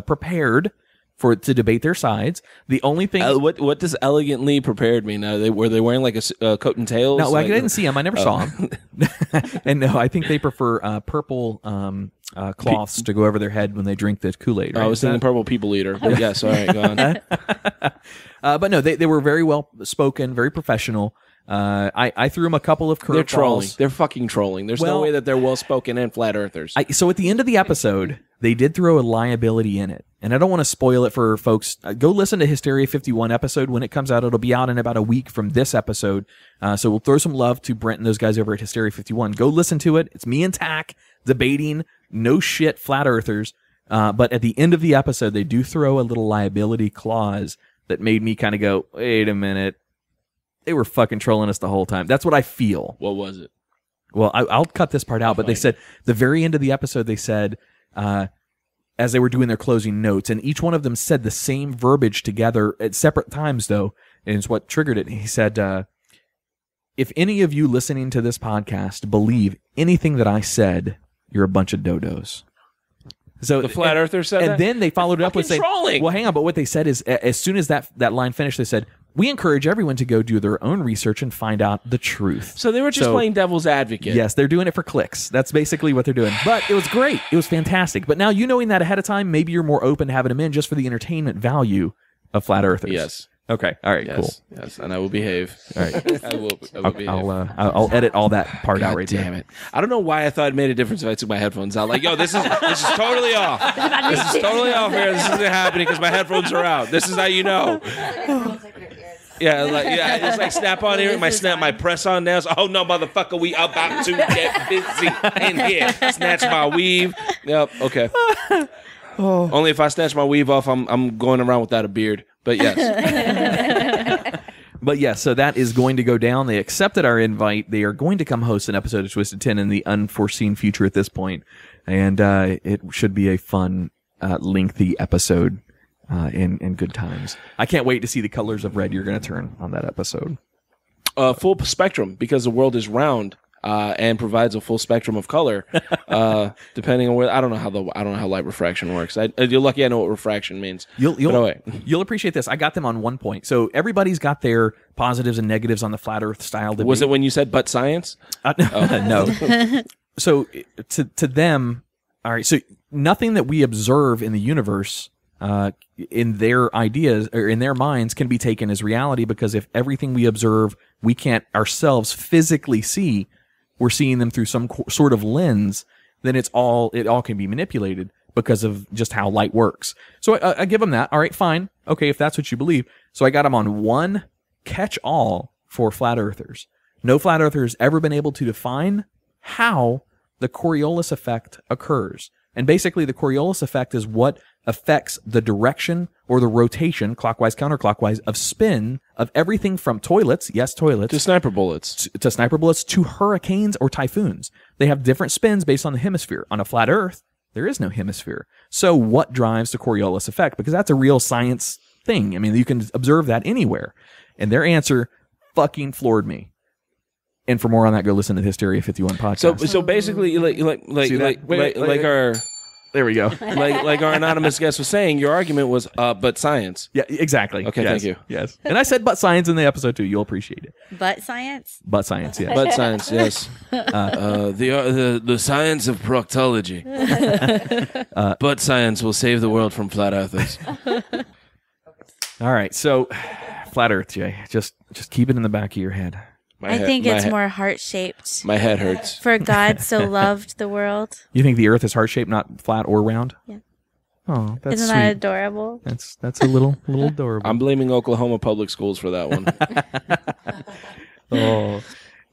prepared to debate their sides. The only thing, what does elegantly prepared mean? Were they wearing like a coat and tails? no, like, I didn't see them. I never saw them. And no, I think they prefer purple cloths to go over their head when they drink the Kool-Aid. Right? I was Is that- thinking purple people eater. But yes, all right, go on. but no, they were very well spoken, very professional. I threw them a couple of curveballs. They're trolling. They're fucking trolling. There's no Well- way that they're well spoken and flat earthers. So at the end of the episode, they did throw a liability in it. And I don't want to spoil it for folks. Go listen to Hysteria 51 episode when it comes out. It'll be out in about a week from this episode. So we'll throw some love to Brent and those guys over at Hysteria 51. Go listen to it. It's me and Tack debating no shit flat earthers. But at the end of the episode, they do throw a little liability clause that made me kind of go, wait a minute. They were fucking trolling us the whole time. That's what I feel. What was it? Well, I'll cut this part out, but they said the very end of the episode, they said, as they were doing their closing notes, and each one of them said the same verbiage together at separate times, though, and it's what triggered it. He said, if any of you listening to this podcast believe anything that I said, you're a bunch of dodos. So The flat earther said and that? then they followed it up with fucking saying, trolling. well, hang on, but what they said is, as soon as that line finished, they said, we encourage everyone to go do their own research and find out the truth. So they were just playing devil's advocate. Yes, they're doing it for clicks. That's basically what they're doing. But it was great. It was fantastic. But now you knowing that ahead of time, maybe you're more open to having them in just for the entertainment value of flat earthers. Yes. Okay. All right. Yes. Cool. Yes. And I will behave. All right. I will behave. I'll edit all that part out God right damn there. it! I don't know why I thought it made a difference if I took my headphones out. Like, yo, this is totally off. This is totally off here. This isn't happening because my headphones are out. This is how you know. I just like snap on earring, my press on nails. Oh no, motherfucker, we about to get busy in here. Snatch my weave. Yep, okay. Only if I snatch my weave off, I'm going around without a beard. But yes. But yeah, so that is going to go down. They accepted our invite. They are going to come host an episode of Twisted 10 in the unforeseen future at this point. And it should be a fun, lengthy episode in good times. I can't wait to see the colors of red you're going to turn on that episode. Full spectrum, because the world is round. And provides a full spectrum of color, depending on where. I don't know how light refraction works. You're lucky I know what refraction means. You'll appreciate this. I got them on one point. So everybody's got their positives and negatives on the flat Earth style debate. Was it when you said "but science"? No. So to them, all right. So nothing that we observe in the universe, in their ideas or in their minds, can be taken as reality, because if everything we observe we can't ourselves physically see, we're seeing them through some sort of lens, then it all can be manipulated because of just how light works. So I give them that. All right, fine. Okay, if that's what you believe. So I got them on one catch-all for flat earthers. No flat earther has ever been able to define how the Coriolis effect occurs. And basically the Coriolis effect is what affects the direction or the rotation, clockwise, counterclockwise, of spin of everything from toilets, yes, toilets, to sniper bullets, to hurricanes or typhoons. They have different spins based on the hemisphere. On a flat Earth, there is no hemisphere. So what drives the Coriolis effect? Because that's a real science thing. I mean, you can observe that anywhere. And their answer fucking floored me. And for more on that, go listen to the Hysteria 51 podcast. So basically, like our. There we go. like our anonymous guest was saying, your argument was, but science. Yeah, exactly. Okay, yes. Thank you. Yes. And I said but science in the episode too. You'll appreciate it. But science? But science, yes. But science, yes. The science of proctology. But science will save the world from flat earthers. All right, so flat Earth, Jay. Just keep it in the back of your head. I think it's more heart-shaped. My head hurts. For God so loved the world. You think the Earth is heart-shaped, not flat or round? Yeah. Oh, that's Isn't sweet. that adorable? That's a little adorable. I'm blaming Oklahoma public schools for that one. Oh,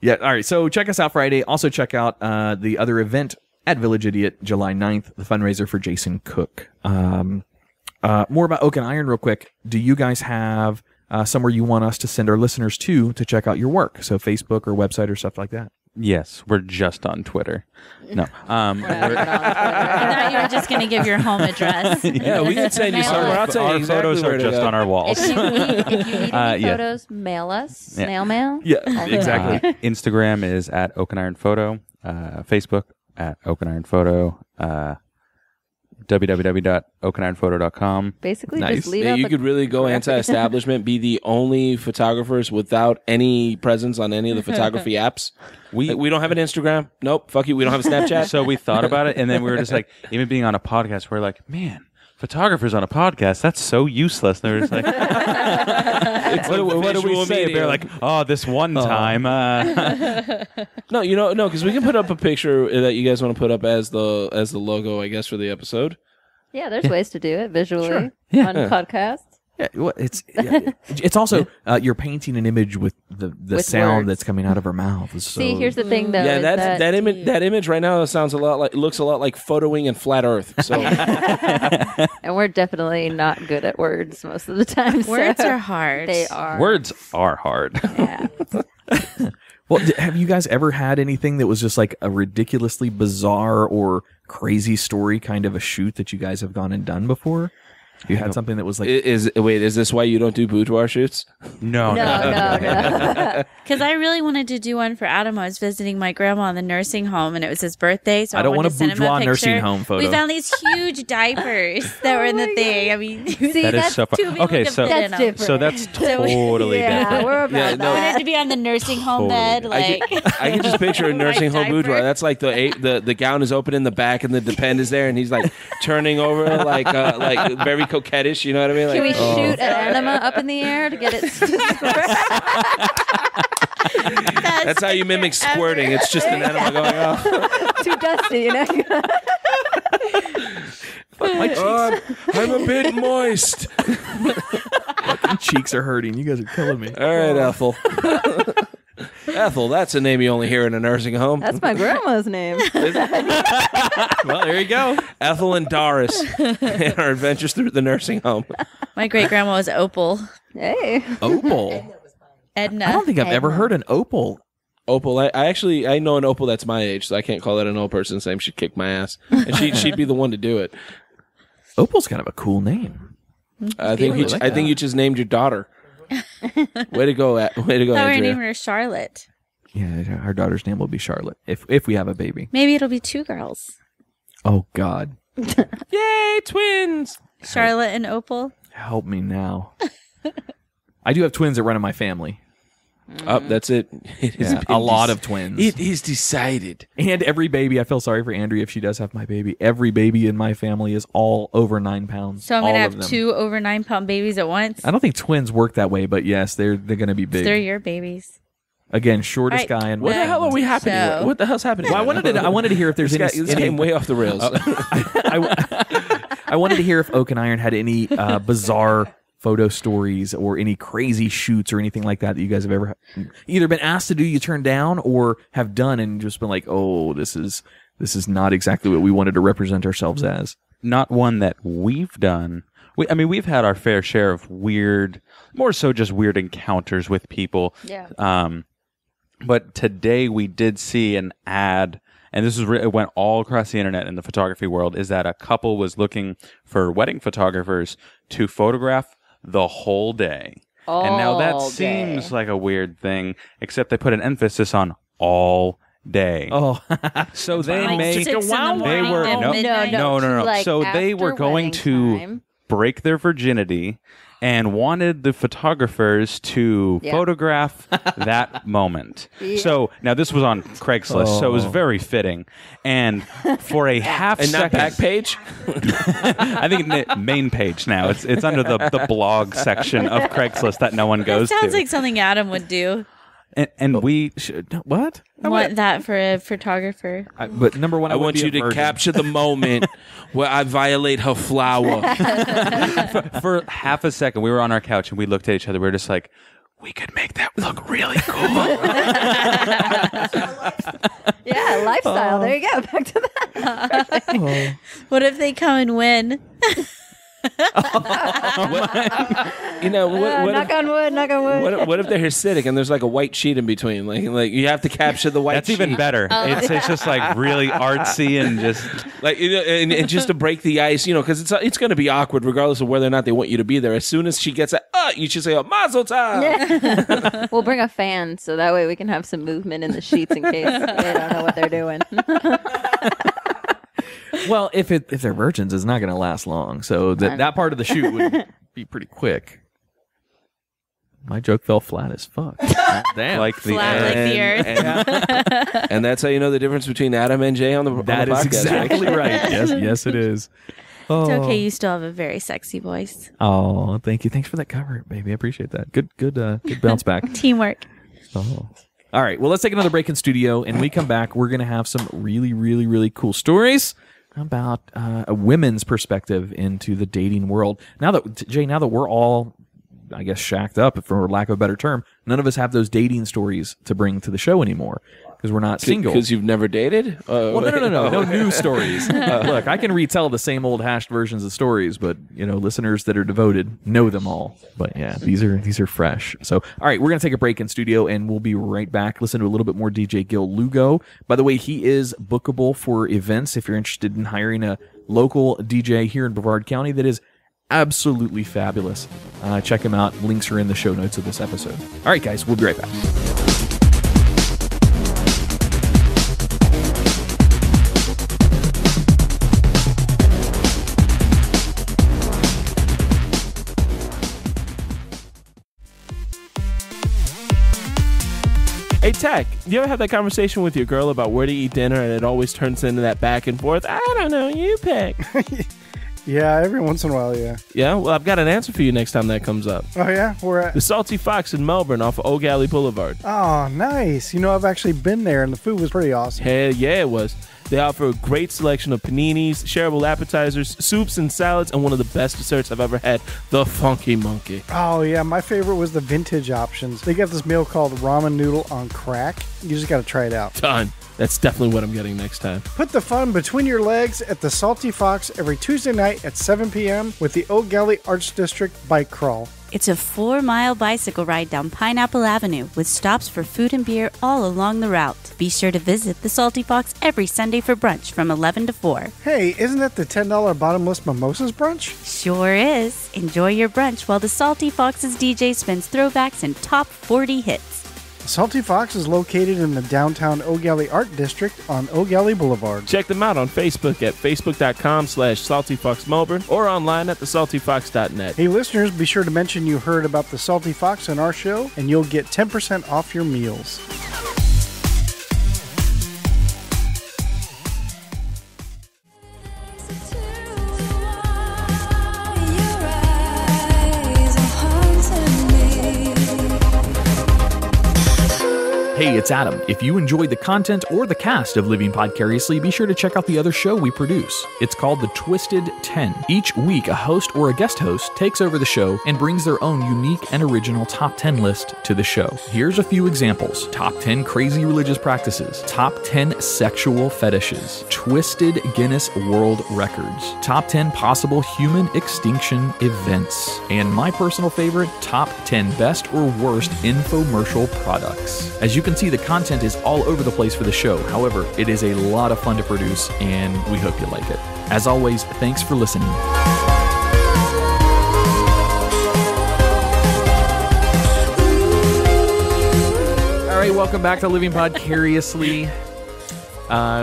yeah. All right. So check us out Friday. Also check out the other event at Village Idiot, July 9th, the fundraiser for Jason Cook. More about Oak and Iron real quick. Do you guys have somewhere you want us to send our listeners to check out your work? So Facebook or website or stuff like that. Yes, we're just on Twitter. No. I thought you were just going to give your home address. Yeah, we can send you somewhere. I'll tell you Our exactly photos where are to just go. on our walls. If you need any Yeah. photos, mail us. Snail mail. Yeah, exactly. Instagram is at Oak and Iron Photo. Facebook at Oak and Iron Photo. www.oakandironphoto.com. Basically, Nice. just leave Yeah, up you a could really go anti-establishment, be the only photographers without any presence on any of the photography apps. We don't have an Instagram. Nope. Fuck you. We don't have a Snapchat. So we thought about it, and then we were just like, even being on a podcast, we're like, man, photographers on a podcast, that's so useless. And they were just like, what do we say? They're like, oh, this one time. No, because we can put up a picture that you guys want to put up as the logo, I guess, for the episode. Yeah, there's ways to do it visually on podcast. Yeah, well, it's also you're painting an image with the With sound words. that's coming out of her mouth. So, See, here's the thing, though. Yeah, is that image right now looks a lot like photoing in flat Earth. So and we're definitely not good at words most of the time. Words so are hard. They are. Words are hard. Yeah. Well, have you guys ever had anything that was just like a ridiculously bizarre or crazy story kind of a shoot that you guys have gone and done before? You had something that was like... is this why you don't do boudoir shoots? No. Because I really wanted to do one for Adam. I was visiting my grandma in the nursing home, and it was his birthday, so I don't wanted want a to send him boudoir picture. nursing home photo. We found these huge diapers that were in the thing. I mean, See, That is that's so fun. too big Okay, to so fit in that's them. different. so that's totally yeah, different. we're about Yeah, no. I that. wanted to be on the nursing home bed, like I can just picture a nursing home diaper. boudoir. That's like the gown is open in the back and the depend is there, and he's like turning over like very coquettish. You know what I mean? Like, Can we shoot an enema up in the air to get it? that's how you mimic squirting. It's just an enema going off. Too dusty, you know? I'm a bit moist. Fucking cheeks are hurting. You guys are killing me. All right, Ethel. Ethel, that's a name you only hear in a nursing home. That's my grandma's name. Well, there you go. Ethel and Doris and our adventures through the nursing home. My great grandma was Opal. Hey. Opal. Edna. I don't think I've ever heard an opal. Opal, I know an Opal that's my age, so I can't call that an old person's name. She'd kick my ass, and she'd be the one to do it. Opal's kind of a cool name. I think you just named your daughter. Way to go, I thought Andrea. we named her Charlotte. Yeah, our daughter's name will be Charlotte if we have a baby. Maybe it'll be 2 girls. Oh God, Yay, twins! Charlotte and Opal. help me now. I do have twins that run in my family. Oh, that's it. It has Yeah, been a lot of twins. It is decided. And every baby, I feel sorry for Andrea if she does have my baby. Every baby in my family is all over 9 pounds. So I'm going to all have of them. 2 over 9-pound babies at once. I don't think twins work that way, but yes, they're going to be big. They're your babies. Again, shortest All right. guy in What the hell are we happening? So- What the hell's happening? Well, I wanted to hear if there's This came way off the rails. I wanted to hear if Oak and Iron had any bizarre photo stories or any crazy shoots or anything like that you guys have ever either been asked to do, you turned down, or have done and just been like, oh, this is not exactly what we wanted to represent ourselves as. Not one that we've done. We've had our fair share of weird, more so just weird encounters with people. Yeah. But today we did see an ad, and this it went all across the internet in the photography world, is that a couple was looking for wedding photographers to photograph the whole day. And now that seems like a weird thing, except they put an emphasis on all day. Oh, So they Like made 6 in the they morning were to midnight. no. Like So they were after going wedding to time. break their virginity and wanted the photographers to Yeah. photograph that moment. So now this was on Craigslist, so it was very fitting. And for a half And not second, back page? I think main page now. It's under the blog section of Craigslist that no one goes Sounds to. like something Adam would do. And we what? Want that for a photographer. But number one, I want you to capture the moment where I violate her flower. for half a second, we were on our couch and we looked at each other. We were just like, we could make that look really cool. Yeah, lifestyle. There you go. Back to that. What if they come and win? You know, what knock on wood. Knock on wood. what if they're Hasidic and there's like a white sheet in between? Like you have to capture the white That's sheet. even better. It's just like really artsy and just Like, you know, and just to break the ice, you know, because it's going to be awkward regardless of whether or not they want you to be there. As soon as she gets you should say, Mazel tov. We'll bring a fan so that way we can have some movement in the sheets in case they don't know what they're doing. Well, if they're virgins, it's not going to last long. So that part of the shoot would be pretty quick. My joke fell flat as fuck. Damn. like the Flat like the earth. And that's how you know the difference between Adam and Jay on the That on the is podcast. exactly right. Yes, it is. It's okay. You still have a very sexy voice. Oh, thank you. Thanks for that cover, baby. I appreciate that. Good bounce back. Teamwork. Oh. All right. Well, let's take another break in studio, and we come back. We're going to have some really, really, really cool stories about a women's perspective into the dating world. Now that we're all, I guess, shacked up, for lack of a better term, none of us have those dating stories to bring to the show anymore because we're not single. Because you've never dated? Well, no new stories. Look, I can retell the same old hashed versions of stories, but listeners that are devoted know them all. But yeah, these are fresh. So, all right, we're gonna take a break in studio, and we'll be right back. Listen to a little bit more DJ Gil Lugo. By the way, he is bookable for events if you're interested in hiring a local DJ here in Brevard County. That is absolutely fabulous. Check him out. Links are in the show notes of this episode. All right, guys, we'll be right back. Hey, Tech, do you ever have that conversation with your girl about where to eat dinner and it always turns into that back and forth? I don't know, you pick. Yeah, every once in a while, yeah. Yeah, well, I've got an answer for you next time that comes up. Oh, yeah? Where at? The Salty Fox in Melbourne off of Oak Alley Boulevard. Oh, nice. You know, I've actually been there, and the food was pretty awesome. Hell yeah, it was. They offer a great selection of paninis, shareable appetizers, soups and salads, and one of the best desserts I've ever had, the Funky Monkey. Oh, yeah, my favorite was the vintage options. They got this meal called ramen noodle on crack. You just got to try it out. Done. That's definitely what I'm getting next time. Put the fun between your legs at the Salty Fox every Tuesday night at 7 p.m. with the Oak Alley Arts District Bike Crawl. It's a 4-mile bicycle ride down Pineapple Avenue with stops for food and beer all along the route. Be sure to visit the Salty Fox every Sunday for brunch from 11 to 4. Hey, isn't that the $10 bottomless mimosas brunch? Sure is. Enjoy your brunch while the Salty Fox's DJ spins throwbacks and top 40 hits. Salty Fox is located in the downtown Oak Alley Art District on Oak Alley Boulevard. Check them out on Facebook at facebook.com/saltyfoxmelbourne or online at thesaltyfox.net. Hey listeners, be sure to mention you heard about the Salty Fox on our show and you'll get 10% off your meals. Hey, it's Adam. If you enjoyed the content or the cast of Living Podcariously, be sure to check out the other show we produce. It's called The Twisted 10. Each week, a host or a guest host takes over the show and brings their own unique and original top 10 list to the show. Here's a few examples. Top 10 crazy religious practices. Top 10 sexual fetishes. Twisted Guinness World Records. Top 10 possible human extinction events. And my personal favorite, top 10 best or worst infomercial products. As you can see, the content is all over the place for the show. However, it is a lot of fun to produce, and we hope you like it. As always, thanks for listening. All right, welcome back to Living Podcariously.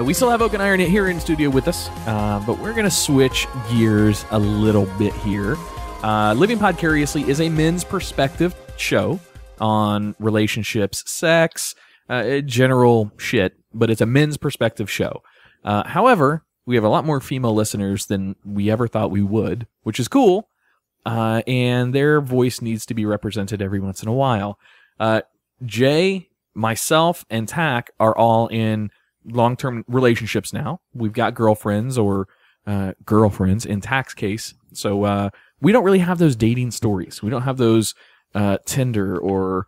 We still have Oak and Iron here in studio with us, but we're going to switch gears a little bit here. Living Podcariously is a men's perspective show on relationships, sex, general shit, but it's a men's perspective show. However, we have a lot more female listeners than we ever thought we would, which is cool, and their voice needs to be represented every once in a while. Jay, myself, and Tack are all in long-term relationships now. We've got girlfriends or girlfriends in Tack's case, so we don't really have those dating stories. We don't have those Tinder or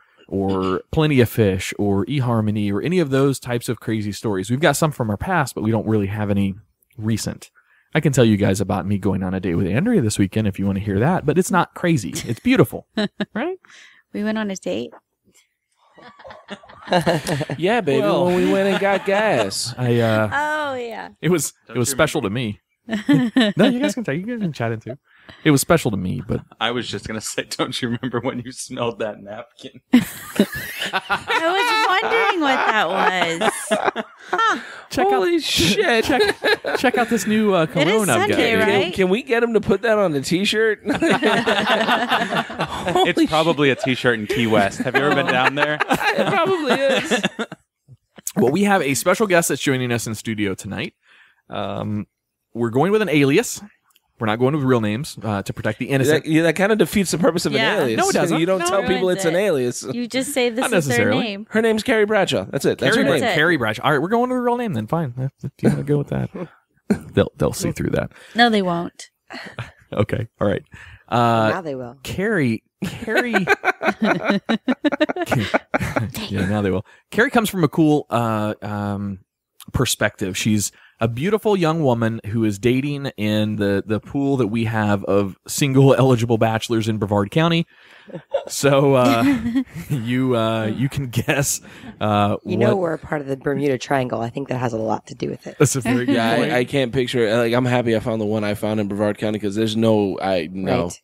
Plenty of Fish or eHarmony or any of those types of crazy stories. We've got some from our past, but we don't really have any recent. I can tell you guys about me going on a date with Andrea this weekend if you want to hear that, but it's not crazy. It's beautiful, right? We went on a date. Yeah, baby, Well. when we went and got gas. Oh yeah. It was special to me. No, you guys can chat in too. It was special to me, but I was just going to say, don't you remember when you smelled that napkin? I was wondering what that was. Holy shit. check out this new cologne is I've got. Sunday, right? Can we get him to put that on a t-shirt? It's probably a t-shirt in Key West. Have you ever been down there? It probably is. Well, we have a special guest that's joining us in studio tonight. We're going with an alias. We're not going with real names to protect the innocent. That kind of defeats the purpose of Yeah. an alias. No, it doesn't. You don't No, tell it people it's an doesn't. alias. You just say this Not is their necessarily. name. Her name's Carrie Bradshaw. That's it. That's her Carrie, name. it. Carrie Bradshaw. All right, we're going with a real name then. Fine. If you want to go with that, they'll see through that. No, they won't. Okay. All right. Now they will. Carrie. Yeah, now they will. Carrie comes from a cool perspective. She's a beautiful young woman who is dating in the pool that we have of single eligible bachelors in Brevard County. So you can guess. You know we're a part of the Bermuda Triangle. I think that has a lot to do with it. That's a very good Yeah, point. I can't picture it. Like, I'm happy I found the one I found in Brevard County because there's no. Right. It's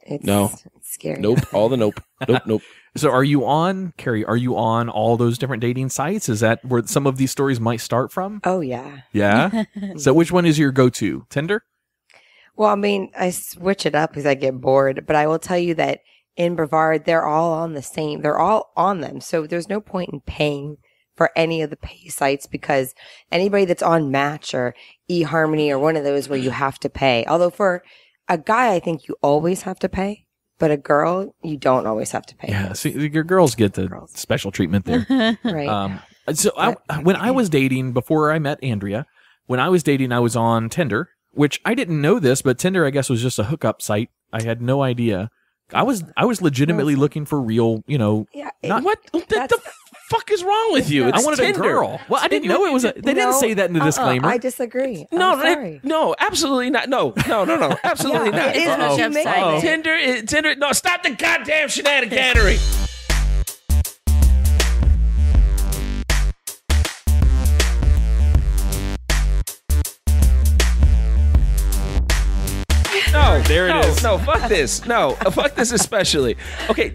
scary. Nope. All the nope. Nope. So are you on, Carrie, all those different dating sites? Is that where some of these stories might start from? Oh, yeah. Yeah? So which one is your go-to? Tinder? Well, I mean, I switch it up because I get bored, but I will tell you that in Brevard, they're all on the same. They're all on them. So there's no point in paying for any of the pay sites because anybody that's on Match or eHarmony or one of those where you have to pay. Although for a guy, I think you always have to pay, but a girl, you don't always have to pay. Yeah, see, your girls get the special treatment there. Right. When I was dating, before I met Andrea, when I was dating, I was on Tinder, which I didn't know this, but Tinder, I guess, was just a hookup site. I had no idea. I was legitimately looking for real, Yeah. What the fuck is wrong with you? It's I wanted Tinder. a girl. Well, I didn't know it was they didn't say that in the disclaimer. I disagree. No, I'm sorry. no, absolutely not. No, absolutely not. It is what you make it. Tinder. No, stop the goddamn shenaniganery. No, there it is. No, fuck this. No, fuck this especially. Okay,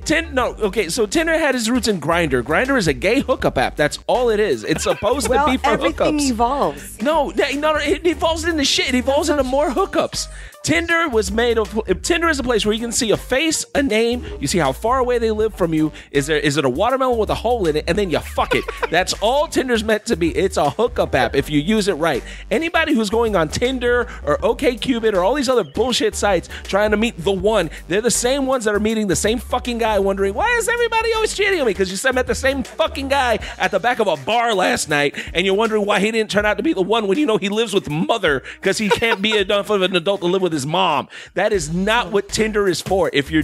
so Tinder had its roots in Grindr. Grindr is a gay hookup app. That's all it is. It's supposed to be for everything hookups. evolves. No, it evolves into shit. It evolves into more hookups. Tinder is a place where you can see a face, a name, you see how far away they live from you. Is it a watermelon with a hole in it? And then you fuck it. That's all Tinder's meant to be. It's a hookup app if you use it right. Anybody who's going on Tinder or OkCupid or all these other bullshit sites trying to meet the one, they're the same ones that are meeting the same fucking guy wondering, why is everybody always cheating on me? Because you met the same fucking guy at the back of a bar last night and you're wondering why he didn't turn out to be the one when you know he lives with mother because he can't be enough of an adult to live with his mom. That is not what Tinder is for. If you're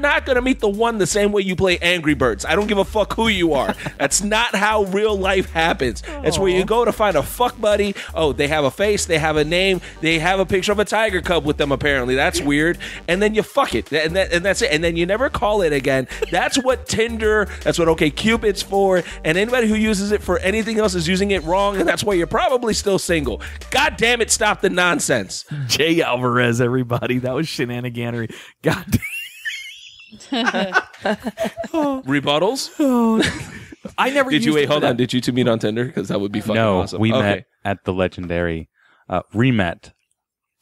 not going to meet the one the same way you play Angry Birds. I don't give a fuck who you are. That's not how real life happens. It's where you go to find a fuck buddy. Oh, they have a face, they have a name, they have a picture of a tiger cub with them apparently. That's weird. And then you fuck it. And that's it. And then you never call it again. That's what Tinder, that's what OkCupid's for. And anybody who uses it for anything else is using it wrong. And that's why you're probably still single. God damn it, stop the nonsense. Jay Alvarez, everybody. That was shenaniganery. God Rebuttals? I never Did you used wait? it Hold for on. that. Did you two meet on Tinder? Because that would be fucking awesome. We met at the legendary, met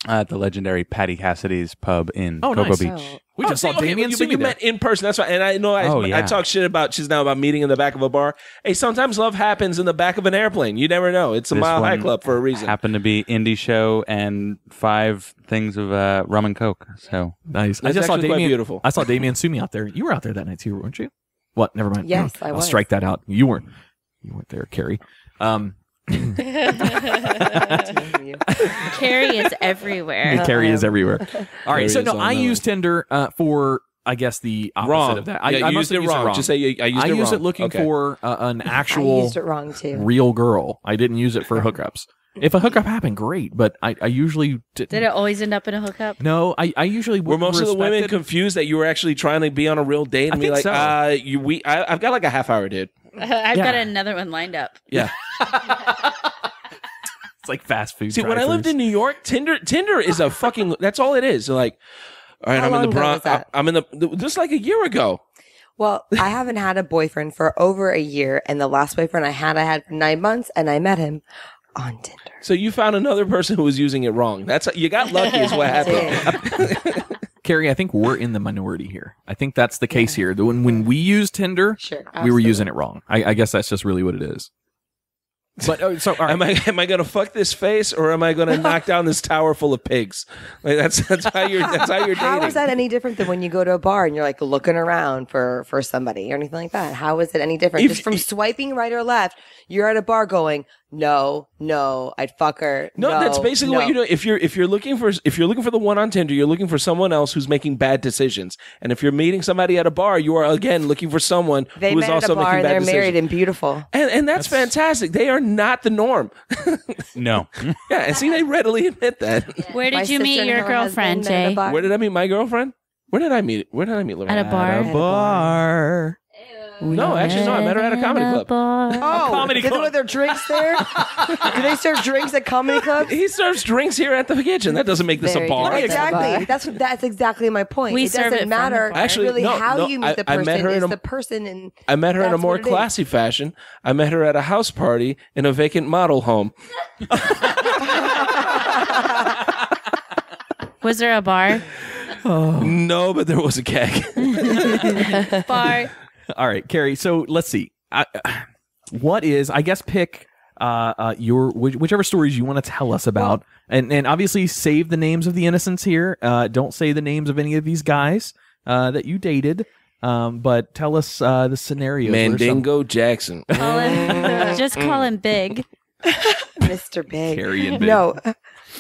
at the legendary Patty Cassidy's pub in Cocoa nice. Beach. We just saw Damien But you met in person. That's right. And I know I talk shit about she's now about meeting in the back of a bar. Hey, sometimes love happens in the back of an airplane. You never know. It's a Mile High Club for a reason. Happened to be indie show and 5 things of rum and coke. So nice. I just saw Damien. Beautiful. I saw Damien Sumi out there. You were out there that night too, weren't you? What? Never mind. Yes, I I'll was. strike that out. You weren't there, Carrie. Carrie is everywhere. Carrie is everywhere. All right. Carrie So is no, on I that use Tinder for, I guess, the opposite Wrong. of that. Yeah, I you must used it have used wrong. Just say I used it wrong. use it looking Okay. for an I actual used it wrong too. real girl. I didn't use it for hookups. If a hookup happened, great. But I usually Did it always end up in a hookup? No, I usually Were most of the women confused that you were actually trying to be on a real date and be think like, so. I've got like a half hour, dude. I've got another one lined up. Yeah. It's like fast food. See, when I lived in New York, Tinder is a fucking. That's all it is. They're like, all right, How I'm in long the ago was Bronx. that? I'm in the just like a year ago. Well, I haven't had a boyfriend for over a year, and the last boyfriend I had for 9 months, and I met him on Tinder. So you found another person who was using it wrong. You got lucky, is what happened. Carrie, I think we're in the minority here. I think that's the case here. When we use Tinder, Sure, we were absolutely. using it wrong. I guess that's just really what it is. But so all right. Am I gonna fuck this face or am I gonna knock down this tower full of pigs? Like that's how you're dating. How is that any different than when you go to a bar and you're like looking around for somebody or anything like that? How is it any different? Just from swiping right or left, you're at a bar going, no, I'd fuck her. No, that's basically what you do. If you're looking for the one on Tinder, you're looking for someone else who's making bad decisions. And if you're meeting somebody at a bar, you are again looking for someone They who is met at also a bar making and bad they're decisions. married and beautiful. And that's fantastic. They are not the norm. no. Yeah, and see, they readily admit that. Where My did you sister meet and your her girlfriend, husband met at a Jay? bar. Where did I meet my girlfriend? Where did I meet Lorraine? At a bar? At a bar. No, actually, no. I met her at a comedy club. Oh, comedy did they club. have their drinks there? Do they serve drinks at comedy clubs? He serves drinks here at the kitchen. That doesn't make this a Very bar. good. Exactly. That's exactly my point. We it serve it doesn't from matter the bar. Actually, really no, how no, you meet the I person. met her in It's a- the person, and I met her in a that's more what it is. classy fashion. I met her at a house party in a vacant model home. Was there a bar? No, but there was a keg. Bar. All right, Carrie. So let's see. What is? I guess pick whichever stories you want to tell us about, and obviously save the names of the innocents here. Don't say the names of any of these guys that you dated. But tell us the scenarios. Mandingo Jackson. Just call him Big. Mr. Big. Carrie and Big. No,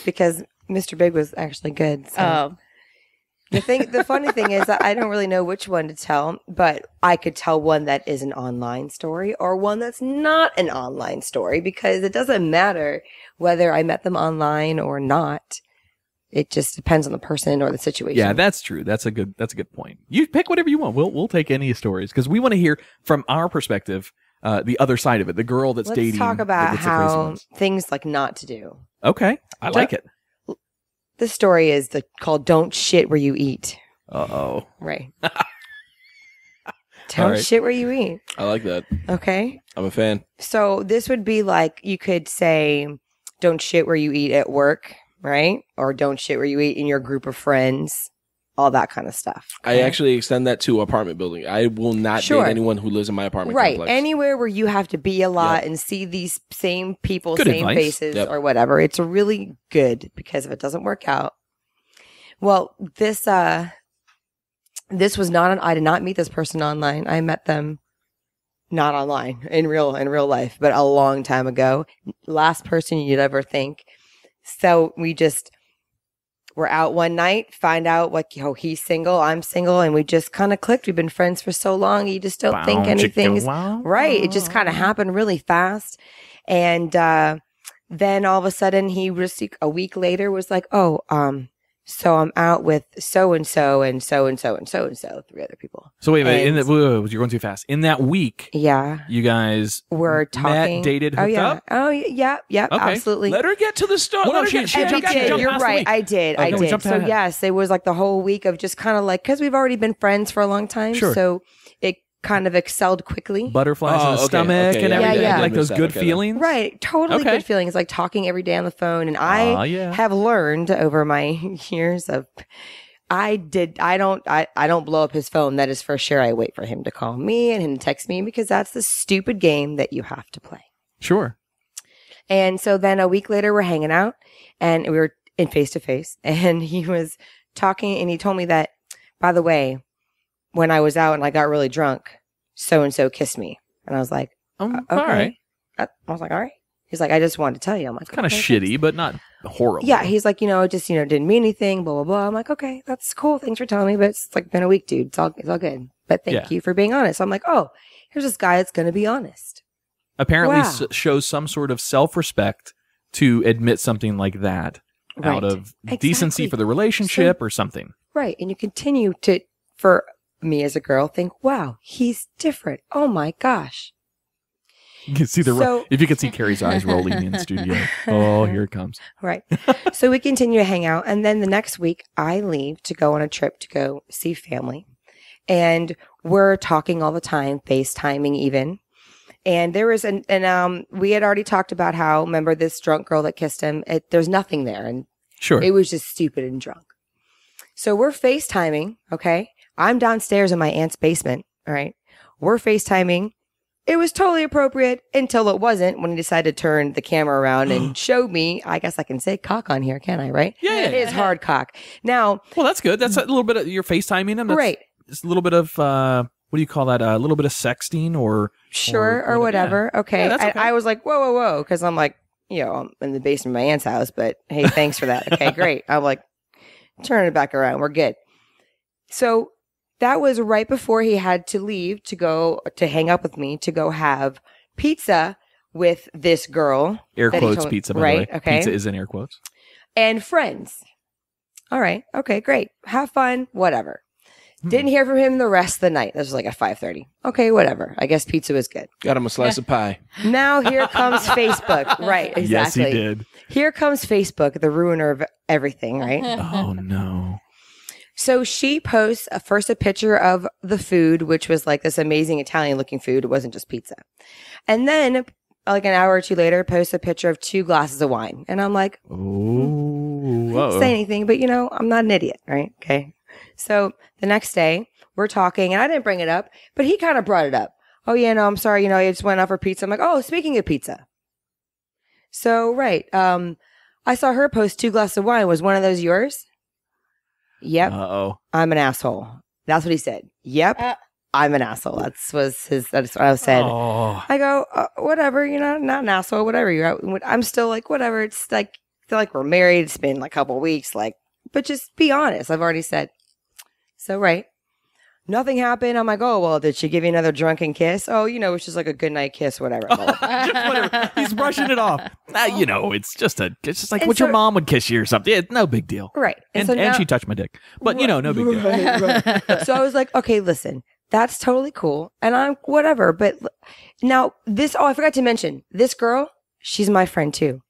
because Mr. Big was actually good. So. The funny thing is that I don't really know which one to tell, but I could tell one that is an online story or one that's not an online story, because it doesn't matter whether I met them online or not. It just depends on the person or the situation. Yeah, that's true. That's a good point. You pick whatever you want. We'll take any stories, because we want to hear from our perspective, the other side of it. The girl that's dating. Let's talk about how things like not to do. Okay, I like it. This story is called "Don't Shit Where You Eat." Uh-oh. Right. Don't shit where you eat. I like that. Okay. I'm a fan. So this would be like, you could say, "Don't shit where you eat at work," right? Or "Don't shit where you eat in your group of friends." All that kind of stuff. Okay? I actually extend that to apartment building. I will not date anyone who lives in my apartment complex. Anywhere where you have to be a lot and see these same people, good same advice. faces or whatever. It's really good, because if it doesn't work out. Well, this was not I did not meet this person online. I met them not online, in real life, but a long time ago. Last person you'd ever think. So we're out one night, find out he's single, I'm single, and we just kind of clicked. We've been friends for so long, you just don't think anything's right. It just kind of happened really fast. And then all of a sudden, he was a week later was like, "Oh, so I'm out with so and so and so and so and so and so, 3 other people." So wait, you're going too fast. In that week, you guys were talking, dated, hooked up. Oh yeah, okay. Absolutely. Let her get to the story. Well, she jumped You're right. I did. So ahead. yes, it was like the whole week of just kind of like, because we've already been friends for a long time, so it kind of excelled quickly. Butterflies in the stomach and everything. Yeah. Like those good feelings. Right. Totally good feelings. Like talking every day on the phone. And I have learned over my years of, I don't blow up his phone. That is for sure. I wait for him to call me and him to text me, because that's the stupid game that you have to play. Sure. And so then a week later, we're hanging out and we were in face to face, and he was talking, and he told me that, by the way, when I was out and I got really drunk, so-and-so kissed me. And I was like, okay. All right. I was like, all right. He's like, "I just wanted to tell you." I'm like, kind of shitty, but not horrible. Yeah. He's like, didn't mean anything, blah, blah, blah. I'm like, okay, that's cool. Thanks for telling me. But it's like been a week, dude. It's all good. But thank you for being honest. I'm like, oh, here's this guy that's going to be honest. Apparently shows some sort of self-respect to admit something like that out of decency for the relationship or something. Right. And you continue to, for me as a girl, think, wow, he's different. Oh my gosh. You can see if you could see Carrie's eyes rolling in the studio. Oh, here it comes. Right. So we continue to hang out. And then the next week I leave to go on a trip to go see family. And we're talking all the time, FaceTiming even. And there was we had already talked about how, remember this drunk girl that kissed him? There's nothing there. And it was just stupid and drunk. So we're FaceTiming. Okay. I'm downstairs in my aunt's basement. All right. We're FaceTiming. It was totally appropriate until it wasn't, when he decided to turn the camera around and show me. I guess I can say cock on here, can I? Right? Yeah. His hard cock. Now. Well, that's good. That's a little bit of, you're FaceTiming him. Right. It's a little bit of, what do you call that? A little bit of sexting or. Sure. Or whatever. Yeah. Okay. Yeah, okay. I was like, whoa. Cause I'm like, I'm in the basement of my aunt's house, but hey, thanks for that. Okay, great. I'm like, turn it back around. We're good. So that was right before he had to leave to go to hang up with me to go have pizza with this girl. Air quotes pizza, by the way. Okay. Pizza is in air quotes. And friends. All right. Okay, great. Have fun. Whatever. Didn't hear from him the rest of the night. This was like at 5:30. Okay, whatever. I guess pizza was good. Got him a slice of pie. Now here comes Facebook. Right, exactly. Yes, he did. Here comes Facebook, the ruiner of everything, right? Oh, no. So she posts first a picture of the food, which was like this amazing Italian looking food. It wasn't just pizza. And then like an hour or two later, posts a picture of 2 glasses of wine. And I'm like, I didn't say anything, but I'm not an idiot, right? Okay. So the next day we're talking and I didn't bring it up, but he kind of brought it up. Oh yeah, no, I'm sorry. I just went out for pizza. I'm like, oh, speaking of pizza, So, right. I saw her post 2 glasses of wine. Was one of those yours? Yep. Uh-oh. I'm an asshole. That's what he said. Yep. I'm an asshole. That's what I said. Oh. I go, whatever, not an asshole, whatever. I'm still like, whatever. It's like, I feel like we're married. It's been like a couple weeks. Like, but just be honest. I've already said. So, right. Nothing happened. I'm like, oh, well, did she give you another drunken kiss? Oh, it's just like a goodnight kiss, whatever. Just whatever. He's brushing it off. It's just like And what so- your mom would kiss you or something. It's no big deal. Right. And, so now- she touched my dick. But, no big deal. Right. So I was like, okay, listen, that's totally cool. And I'm whatever. But now I forgot to mention this girl, she's my friend too.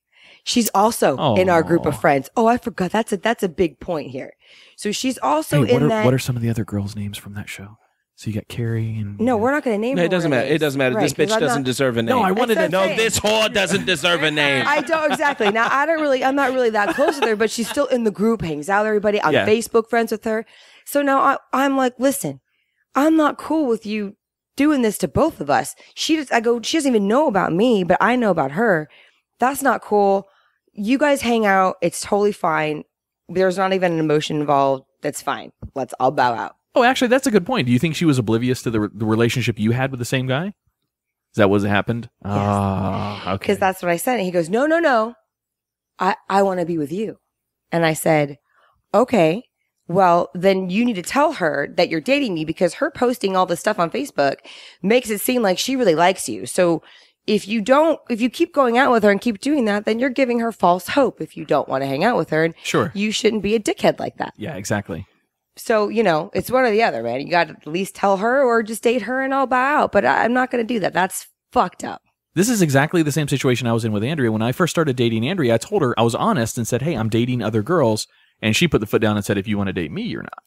She's also in our group of friends. Oh, I forgot. That's a big point here. So she's also What are some of the other girls' names from that show? So you got Carrie and... No, we're not going to name No, her it doesn't matter. It doesn't matter. Right, This bitch 'cause I'm doesn't not- deserve a name. No, I wanted to... That's No, this whore doesn't deserve a name. I don't exactly. Now I'm not really that close with her, but she's still in the group, hangs out with everybody. I'm Yeah. Facebook friends with her. So now I'm like, listen, I'm not cool with you doing this to both of us. She doesn't even know about me, but I know about her. That's not cool. You guys hang out. It's totally fine. There's not even an emotion involved. That's fine. I'll bow out. Oh, actually, that's a good point. Do you think she was oblivious to the relationship you had with the same guy? Is that what happened? Yes. Okay. Because that's what I said. And he goes, no. I want to be with you. And I said, okay, well, then you need to tell her that you're dating me because her posting all this stuff on Facebook makes it seem like she really likes you. So if you keep going out with her and keep doing that, then you're giving her false hope if you don't want to hang out with her. And Sure. you shouldn't be a dickhead like that. Yeah, exactly. So, it's one or the other, man. You got to at least tell her or just date her and I'll bow out. But I'm not going to do that. That's fucked up. This is exactly the same situation I was in with Andrea. When I first started dating Andrea, I told her, I was honest and said, hey, I'm dating other girls. And she put the foot down and said, if you want to date me, you're not.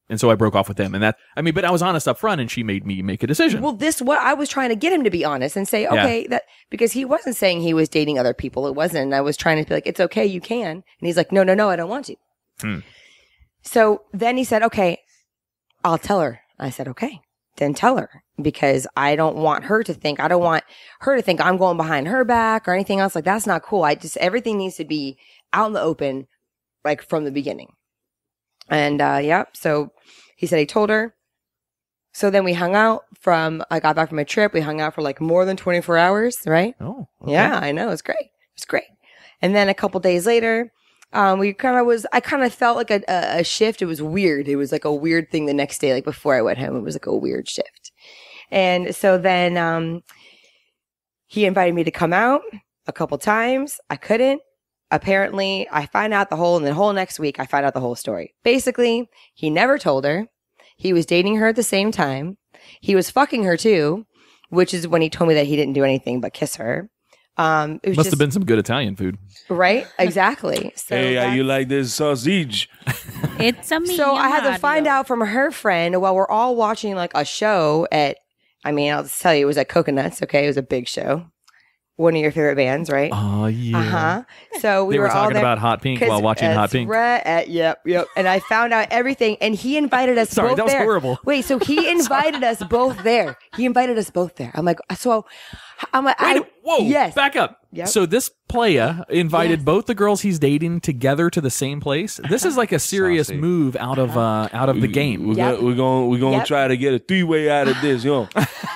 And so I broke off with them. And but I was honest up front and she made me make a decision. Well, what I was trying to get him to be honest and say, okay, that because he wasn't saying he was dating other people. It wasn't. And I was trying to be like, it's okay, you can. And he's like, no, I don't want to. So then he said, okay, I'll tell her. I said, okay, then tell her because I don't want her to think I'm going behind her back or anything else. Like, that's not cool. Everything needs to be out in the open, like from the beginning. And, so he said he told her. So then we hung out I got back from a trip. We hung out for like more than 24 hours, right? Oh, okay. Yeah, I know. It was great. And then a couple days later, I kind of felt like a shift. It was weird. It was like a weird thing the next day, like before I went home, it was like a weird shift. And so then, he invited me to come out a couple times. I couldn't. Apparently, I find out the whole next week, I find out the whole story. Basically, he never told her. He was dating her at the same time. He was fucking her too, which is when he told me that he didn't do anything but kiss her. It was Must have been some good Italian food. Right? Exactly. So Hey, how you like this sausage? It's a So I had to find out from her friend while we're all watching like a show I'll just tell you, it was at Coconuts. Okay. It was a big show. One of your favorite bands, right? Oh, yeah. Uh-huh. So They were all talking there about Hot Pink while watching Hot Pink. Right. Yep. And I found out everything. And he invited us Sorry, both that was there. horrible. Wait, so he invited us both there. I'm like, Whoa, yes. back up. Yep. So this playa invited both the girls he's dating together to the same place. This is like a serious Saucy. move out of the game. Yep. We're gonna Yep. try to get a 3-way out of this,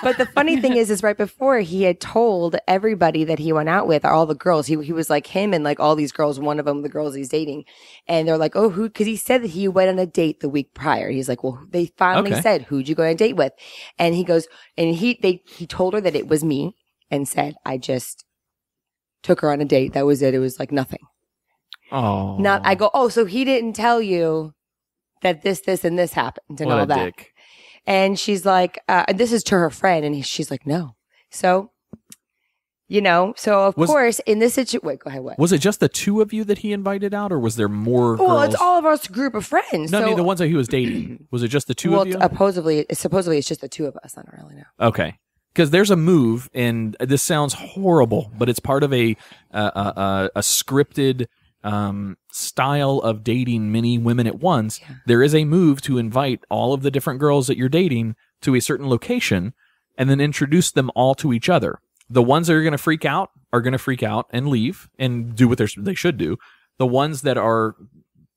But the funny thing is right before he had told everybody that he went out with, all the girls, he was like him and like all these girls, one of them, the girls he's dating. And they're like, oh, who? Because he said that he went on a date the week prior. He's like, well, they finally said, who'd you go on a date with? And he goes, and he told her that it was me and said, I just took her on a date. That was it. It was like nothing. Oh. I go, oh, so he didn't tell you that this, and this happened and What all a that. dick. And she's like, and this is to her friend. And she's like, no. So, of course, in this situation, wait, go ahead. What? Was it just the two of you that he invited out, or was there more Well, girls? it's all of us group of friends. No, I so, mean the ones that he was dating. Was it just the two of you? supposedly it's just the two of us. I don't really know. Okay. Because there's a move, and this sounds horrible, but it's part of a scripted style of dating many women at once. Yeah. There is a move to invite all of the different girls that you're dating to a certain location and then introduce them all to each other. The ones that are going to freak out are going to freak out and leave and do what they should do. The ones that are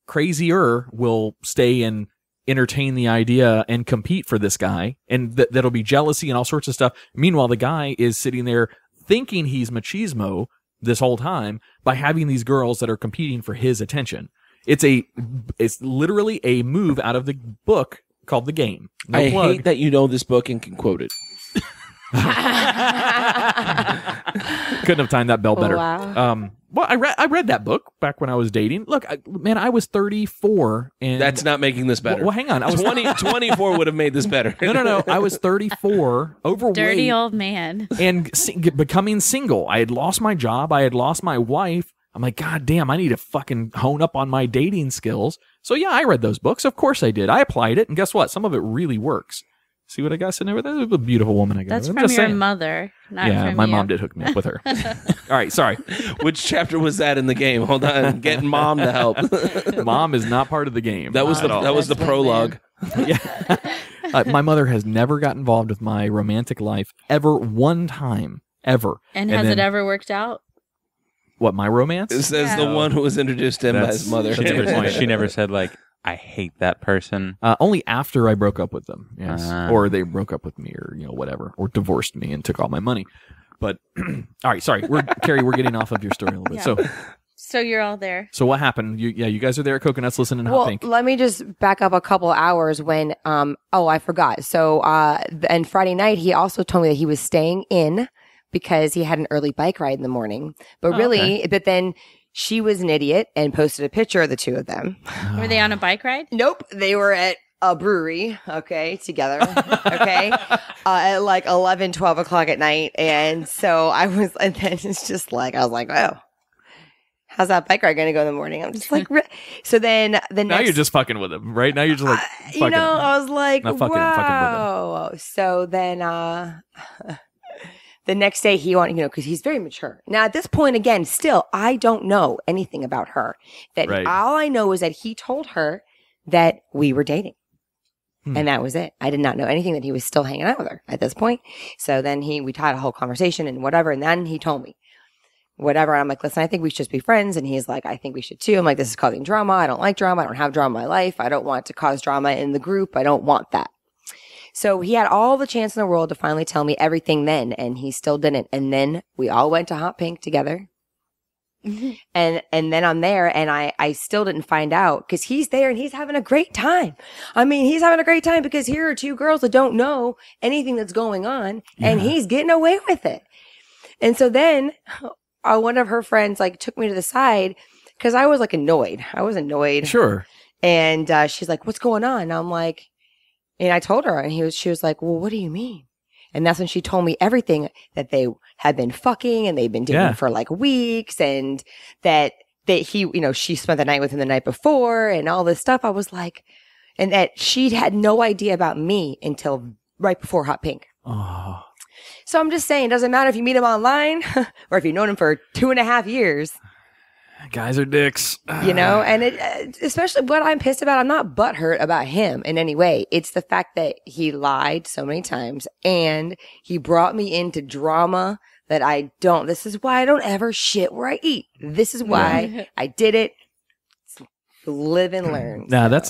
crazier will stay and entertain the idea and compete for this guy, and that'll be jealousy and all sorts of stuff. Meanwhile, the guy is sitting there thinking he's machismo this whole time by having these girls that are competing for his attention. It's literally a move out of the book called The Game. No I plug. hate that you know this book and can quote it. Couldn't have timed that bell better. Wow. Well, I read that book back when I was dating. Look, I was 34, and That's not making this better. Well, hang on. I was 24 would have made this better. No. I was 34, overweight, Dirty old man. and becoming single. I had lost my job. I had lost my wife. I'm like, God damn, I need to fucking hone up on my dating skills. So yeah, I read those books. Of course I did. I applied it, and guess what? Some of it really works. See what I got sitting over there? That's a beautiful woman I got. That's I'm from just your saying. mother, not Yeah, from my you. mom did hook me up with her. All right, sorry. Which chapter was that in the game? Hold on, getting mom to help. Mom is not part of the game. That was at all. the prologue. Yeah. My mother has never got involved with my romantic life ever, one time, ever. And has then, it ever worked out? What, my romance? It says the one who was introduced to him by his mother. That's a good point. She never said like, I hate that person. Only after I broke up with them, yes, Ah. or they broke up with me, or whatever, or divorced me and took all my money. But all right, sorry, Carrie, we're getting off of your story a little bit. Yeah. So you're all there. So what happened? You guys are there at Coconuts listening to Hot Well, Pink. let me just back up a couple hours when, I forgot. So, and Friday night, he also told me that he was staying in because he had an early bike ride in the morning. But but then she was an idiot and posted a picture of the two of them. Were they on a bike ride? Nope. They were at a brewery, together, at like 11, 12 o'clock at night. And so and then it's just like, I was like, oh, how's that bike ride going to go in the morning? I'm just like, so then the next. Now you're just fucking with him, right? Now you're just like, fucking him. I was like, Not fucking him, fucking with him. wow. So then, the next day he wanted, because he's very mature. Now at this point, again, still, I don't know anything about her. That Right. all I know is that he told her that we were dating. And that was it. I did not know anything that he was still hanging out with her at this point. So then we had a whole conversation and whatever. And then he told me whatever. I'm like, listen, I think we should just be friends. And he's like, I think we should too. I'm like, this is causing drama. I don't like drama. I don't have drama in my life. I don't want to cause drama in the group. I don't want that. So he had all the chance in the world to finally tell me everything then, and he still didn't. And then we all went to Hot Pink together. And then I'm there, and I still didn't find out because he's there and he's having a great time. I mean, he's having a great time because here are two girls that don't know anything that's going on, and he's getting away with it. And so then one of her friends took me to the side because I was annoyed. I was annoyed. Sure. And she's like, "What's going on?" And I'm like, and I told her, and she was like, "Well, what do you mean?" And that's when she told me everything that they had been fucking and they'd been dating for weeks, and that she spent the night with him the night before and all this stuff. I was like, and that she had no idea about me until right before Hot Pink. Oh. So I'm just saying, it doesn't matter if you meet him online or if you've known him for 2.5 years. Guys are dicks. And it, especially what I'm pissed about, I'm not butthurt about him in any way. It's the fact that he lied so many times and he brought me into drama that this is why I don't ever shit where I eat. This is why I did it. Live and learn. Nah,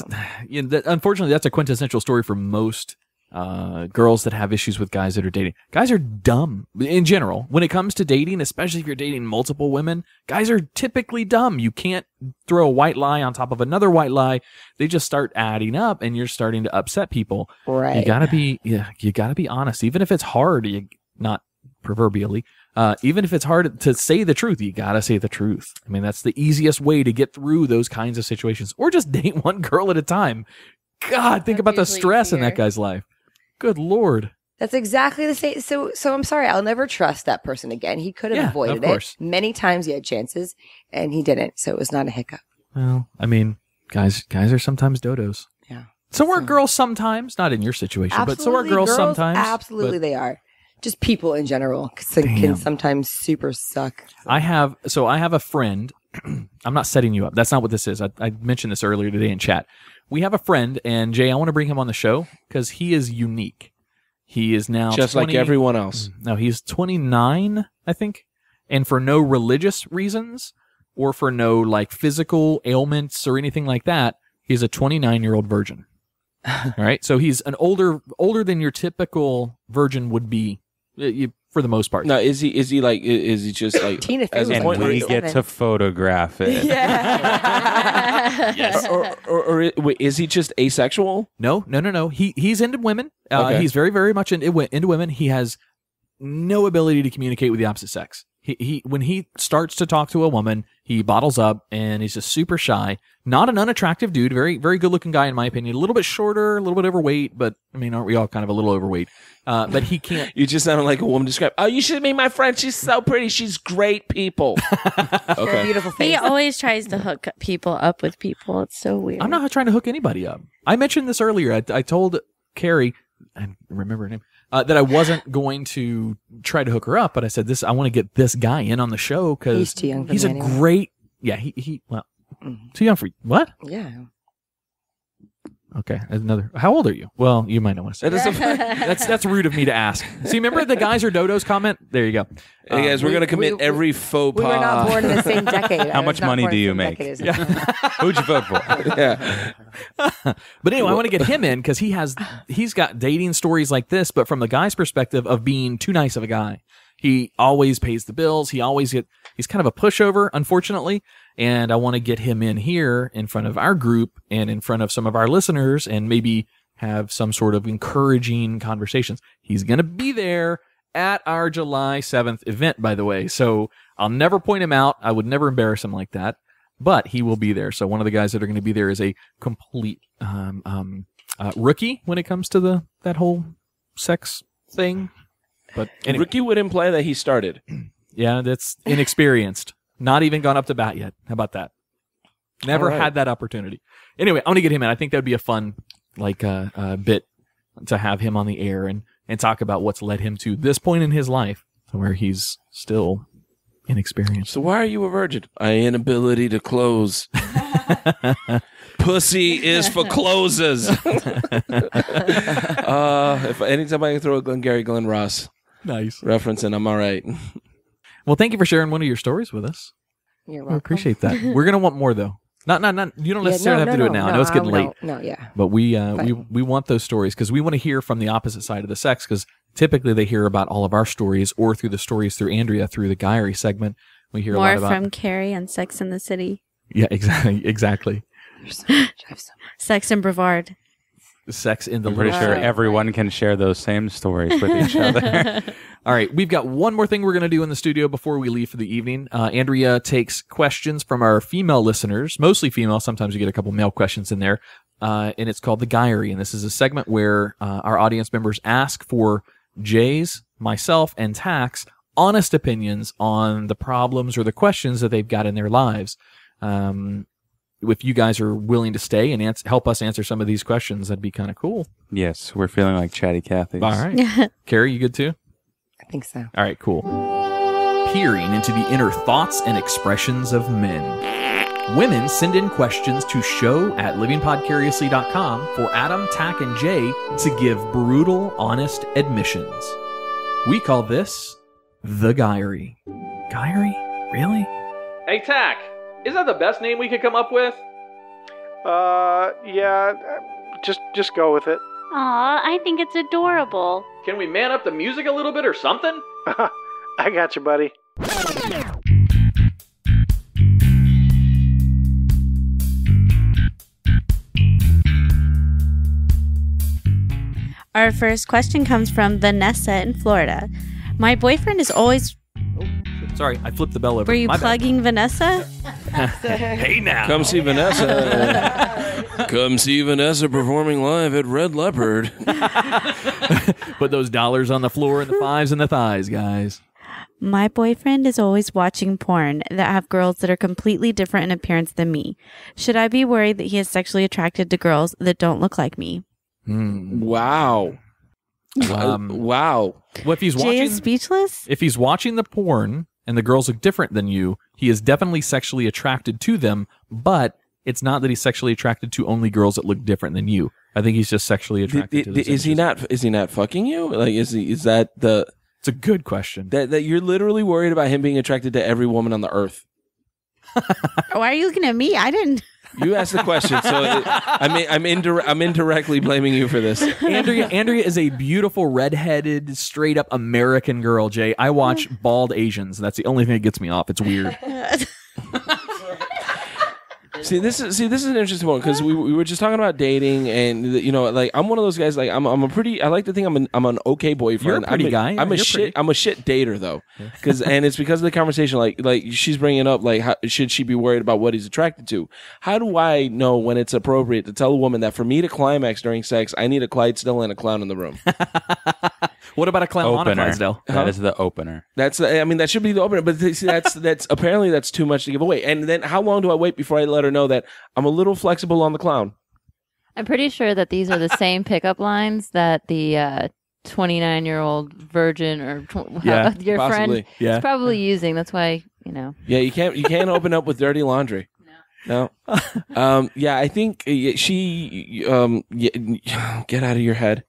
unfortunately, that's a quintessential story for most girls that have issues with guys that are dating. Guys are dumb in general. When it comes to dating, especially if you're dating multiple women, guys are typically dumb. You can't throw a white lie on top of another white lie. They just start adding up and you're starting to upset people. Right. You gotta be honest. Even if it's hard, not proverbially, even if it's hard to say the truth, you gotta say the truth. I mean, that's the easiest way to get through those kinds of situations. Or just date one girl at a time. God, think about the stress in that guy's life. Good Lord. That's exactly the same. So I'm sorry. I'll never trust that person again. He could have avoided it. Many times he had chances and he didn't. So it was not a hiccup. Well, I mean, guys are sometimes dodos. Yeah. So are girls sometimes, not in your situation, but so are girls sometimes. Absolutely, they are. Just people in general can sometimes super suck. So. I have a friend. I'm not setting you up. That's not what this is. I mentioned this earlier today in chat. We have a friend, and Jay, I want to bring him on the show because he is unique. He is now just 20, like everyone else. No, he's 29, I think, and for no religious reasons or for no like physical ailments or anything like that, he's a 29-year-old virgin. All right, so he's an older than your typical virgin would be, for the most part. Now, is he just like Tina Fey as a was And point? we get to photograph it. Yes. Or wait, is he just asexual? No. He's into women. Okay. He's very, very much into women. He has no ability to communicate with the opposite sex. He when he starts to talk to a woman, he bottles up and he's just super shy. Not an unattractive dude. Very, very good looking guy in my opinion. A little bit shorter, a little bit overweight, but I mean, aren't we all kind of a little overweight? But he can't. You just sounded like a woman described. Oh, you should meet my friend. She's so pretty. She's great people. Your beautiful He face. always tries to hook people up with people. It's so weird. I'm not trying to hook anybody up. I mentioned this earlier. I told Carrie, I remember her name, that I wasn't going to try to hook her up, but I said I want to get this guy in on the show because He's too young for he's me a anyway. great, too young for what? Yeah. Okay, another. How old are you? Well, you might not want to say that. That's rude of me to ask. See, remember the guys or dodos comment? There you go. Hey guys, we're gonna commit every faux pas. We were not born in the same decade. How much money do you make? Who'd you vote for? Yeah. But anyway, I want to get him in because he's got dating stories like this, but from the guy's perspective of being too nice of a guy. He always pays the bills. He's kind of a pushover, unfortunately. And I want to get him in here in front of our group and in front of some of our listeners and maybe have some sort of encouraging conversations. He's going to be there at our July 7th event, by the way. So I'll never point him out. I would never embarrass him like that, but he will be there. So one of the guys that are going to be there is a complete rookie when it comes to that whole sex thing. But anyway. Ricky would imply that he started. Yeah, that's inexperienced. Not even gone up to bat yet. How about that? Never had that opportunity. Anyway, I'm going to get him in. I think that would be a fun bit to have him on the air and talk about what's led him to this point in his life where he's still inexperienced. So why are you a virgin? Inability to close. Pussy is for closers. If anytime I can throw a Glengarry Glen Ross Nice reference in, I'm all right. Well, thank you for sharing one of your stories with us. You're I welcome. appreciate that. We're going to want more, though. Not. You don't necessarily have to do it now. I know it's getting late. No, yeah. But we want those stories because we want to hear from the opposite side of the sex because typically they hear about all of our stories or through the stories through Andrea through the Guyry segment. We hear More a lot about from Carrie and Sex in the City. Yeah, exactly. Sex and Brevard. Sex in the I'm pretty little sure street. everyone can share those same stories with each other. All right, we've got one more thing we're going to do in the studio before we leave for the evening. Andrea takes questions from our female listeners, mostly female. Sometimes you get a couple male questions in there, and it's called the Guyry. And this is a segment where our audience members ask for Jay's, myself, and Tax honest opinions on the problems or the questions that they've got in their lives. If you guys are willing to stay and help us answer some of these questions, that'd be kind of cool. Yes, we're feeling like chatty Cathy's. All right. Carrie, you good too? I think so. All right, cool. Peering into the inner thoughts and expressions of men. Women send in questions to show@livingpodcariously.com for Adam, Tack, and Jay to give brutal, honest admissions. We call this the Guyry. Guyry? Really? Hey, Tack, is that the best name we could come up with? Yeah, just go with it. Aw, I think it's adorable. Can we man up the music a little bit or something? I got you, buddy. Our first question comes from Vanessa in Florida. My boyfriend is always... Sorry, I flipped the bell over. Were you My bad. plugging Vanessa? Hey now. Come see Vanessa. Come see Vanessa performing live at Red Leopard. Put those dollars on the floor and the fives and the thighs, guys. My boyfriend is always watching porn that have girls that are completely different in appearance than me. Should I be worried that he is sexually attracted to girls that don't look like me? Wow. Wow. Well, if he's Jay watching, is speechless? if he's watching the porn and the girls look different than you, he is definitely sexually attracted to them, but it's not that he's sexually attracted to only girls that look different than you. I think he's just sexually attracted to those Is he images. not fucking you? Like is that the It's a good question. That you're literally worried about him being attracted to every woman on the earth. Why are you looking at me? I didn't. You asked the question, so I'm indirectly blaming you for this. Andrea is a beautiful, redheaded, straight up American girl, Jay. I watch bald Asians. That's the only thing that gets me off. It's weird. See, this is an interesting one because we were just talking about dating, and you know, like I'm one of those guys. Like I like to think I'm an okay boyfriend. You're a pretty guy. I'm a shit dater though, and it's because of the conversation. Like she's bringing up like should she be worried about what he's attracted to? How do I know when it's appropriate to tell a woman that for me to climax during sex, I need a Clydesdale and a clown in the room? What about a clown on a Opener. Clydesdale? That is the opener. That should be the opener. But see, that's apparently that's too much to give away. And then how long do I wait before I let her know that I'm a little flexible on the clown? I'm pretty sure that these are the same pickup lines that the 29-year-old virgin or your possibly. friend Yeah. is probably using. That's why, you know. Yeah, you can't open up with dirty laundry. No. Yeah, I think she get out of your head.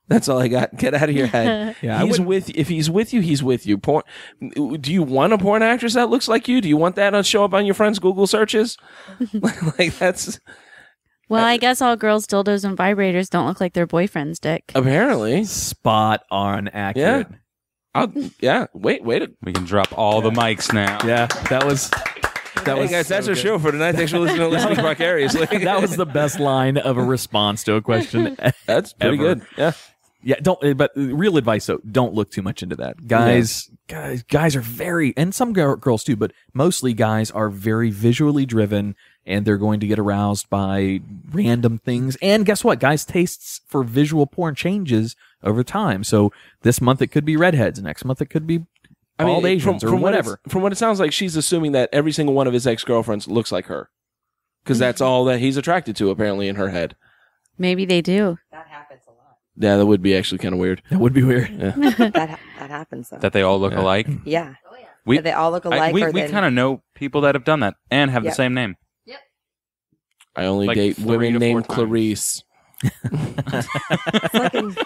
That's all I got. Get out of your head. Yeah, if he's with you, he's with you. Porn. Do you want a porn actress that looks like you? Do you want that to show up on your friends' Google searches? Like that's. Well, I guess all girls' dildos and vibrators don't look like their boyfriend's dick. Apparently. Spot on accurate. Yeah. Wait. We can drop all the mics now. Yeah, that was. Hey guys, that's our show for tonight. Thanks for listening to Listening Podcariously. That was the best line of a response to a question. That's pretty ever. good. Yeah. Yeah, don't. But real advice though, don't look too much into that. Guys are very, and some girls too, but mostly guys are very visually driven, and they're going to get aroused by random things. And guess what? Guys' tastes for visual porn changes over time. So this month it could be redheads, next month it could be bald Asians or whatever. From what it sounds like, she's assuming that every single one of his ex-girlfriends looks like her, because that's all that he's attracted to apparently in her head. Maybe they do. That happens a lot. Yeah, that would be actually kind of weird. That would be weird. Yeah. That happens though. That they all look alike. Yeah. We That they all look alike. we or then- kind of know people that have done that and have the Yep. same name. I only Like date 3 women to 4 named times. Clarice. like in-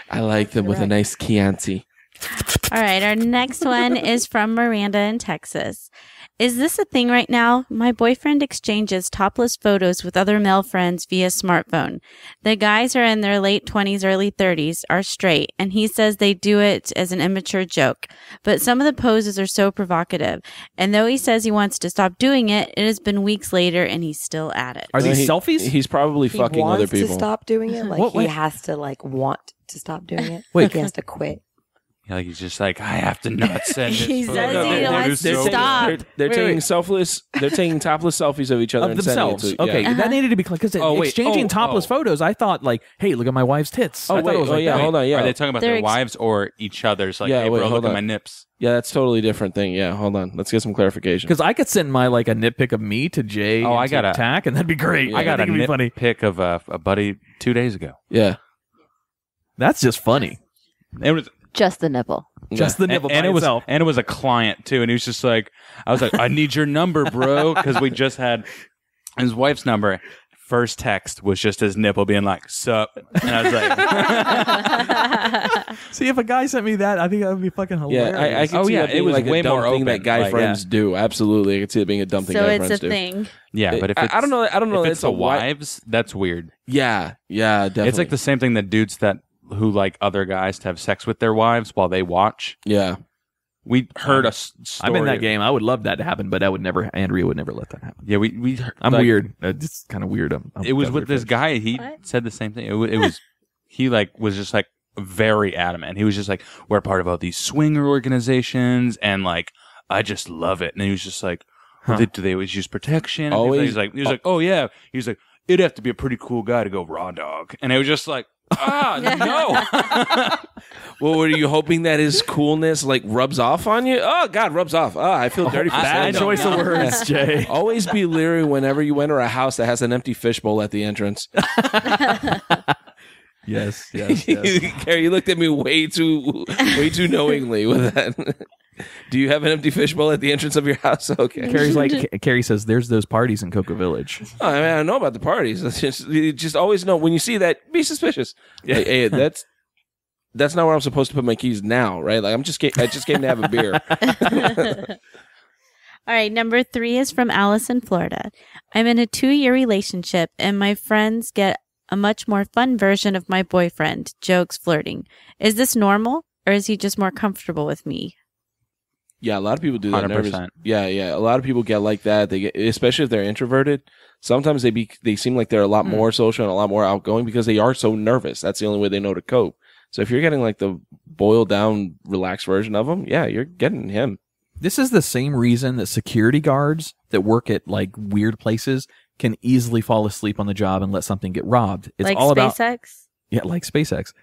I like them with a nice Chianti. All right, our next one is from Miranda in Texas. Is this a thing right now? My boyfriend exchanges topless photos with other male friends via smartphone. The guys are in their late 20s, early 30s, are straight, and he says they do it as an immature joke. But some of the poses are so provocative. And though he says he wants to stop doing it, it has been weeks later and he's still at it. Are these selfies? He's probably he fucking wants other people. to stop doing it. Like What- he has to want to stop doing it. Wait. He has to quit. Yeah, like he's just like, I have to not send this. He photo. says he wants to stop. They're Wait, taking wait. They're taking topless selfies of each other Of and themselves. sending it to. Okay, Yeah. that needed to be clear because Oh, wait. exchanging Oh, topless oh. photos, I thought like, hey, look at my wife's tits. Oh, I thought wait. it was Oh, like yeah. that. Hold on. Yeah. Are they talking about They're their ex- wives or each other's? Like, Yeah, hey, wait, bro, hold look on. at my nips. Yeah, that's totally different thing. Yeah, hold on. Let's get some clarification. Because I could send my like a nitpic of me to Jay. Oh, I and got to a- Tack, and that'd be great. I got a think it'd be funny. pic of a buddy 2 days ago. Yeah. That's just funny. It was Just the nipple. Just the nipple and by it was itself. and it was a client too, and he was just like, I was like, I need your number, bro, because we just had his wife's number. First text was just his nipple being like, "Sup," and I was like, See, if a guy sent me that, I think that would be fucking hilarious. Yeah, I can Oh, see yeah, that being it was like a way dumb more thing that open, guy like, friends do. Absolutely, I can see it being a dumb thing So guy it's a friends do. thing. "Yeah, but if it's, I don't know. I don't know. if If it's the wives, that's weird. Yeah, definitely. It's like the same thing that dudes who like other guys to have sex with their wives while they watch. Yeah, We heard a story. I'm in that game. I would love that to happen, but Andrea would never let that happen. Yeah, we. Heard, I'm like, weird. It's kind of weird. It was with this guy. He said the same thing. It was he like was just like very adamant. He was just like, we're part of all these swinger organizations, and like I just love it. And he was just like, do they always use protection? Always. He was like, oh yeah. He was like, it'd have to be a pretty cool guy to go raw dog. And it was just like, no. Well, were you hoping that his coolness like rubs off on you? Oh God, rubs off. Oh, I feel dirty for saying Bad that. choice of words, Jay. Always be leery whenever you enter a house that has an empty fishbowl at the entrance. Yes. Carrie, you looked at me way too knowingly with that. Do you have an empty fishbowl at the entrance of your house? Okay. Carrie says, "There's those parties in Cocoa Village." Oh, I mean, I know about the parties. You just always know when you see that, be suspicious. Yeah. Hey, that's not where I'm supposed to put my keys now, right? Like I just came to have a beer. All right, number 3 is from Alice in Florida. I'm in a 2-year relationship, and my friends get a much more fun version of my boyfriend, jokes, flirting. Is this normal, or is he just more comfortable with me? Yeah, a lot of people do that. 100%. Nervous. Yeah. A lot of people get like that. They get, especially if they're introverted. Sometimes they seem like they're a lot more social and a lot more outgoing because they are so nervous. That's the only way they know to cope. So if you're getting like the boiled down, relaxed version of them, yeah, you're getting him. This is the same reason that security guards that work at like weird places can easily fall asleep on the job and let something get robbed. It's like all SpaceX? like SpaceX.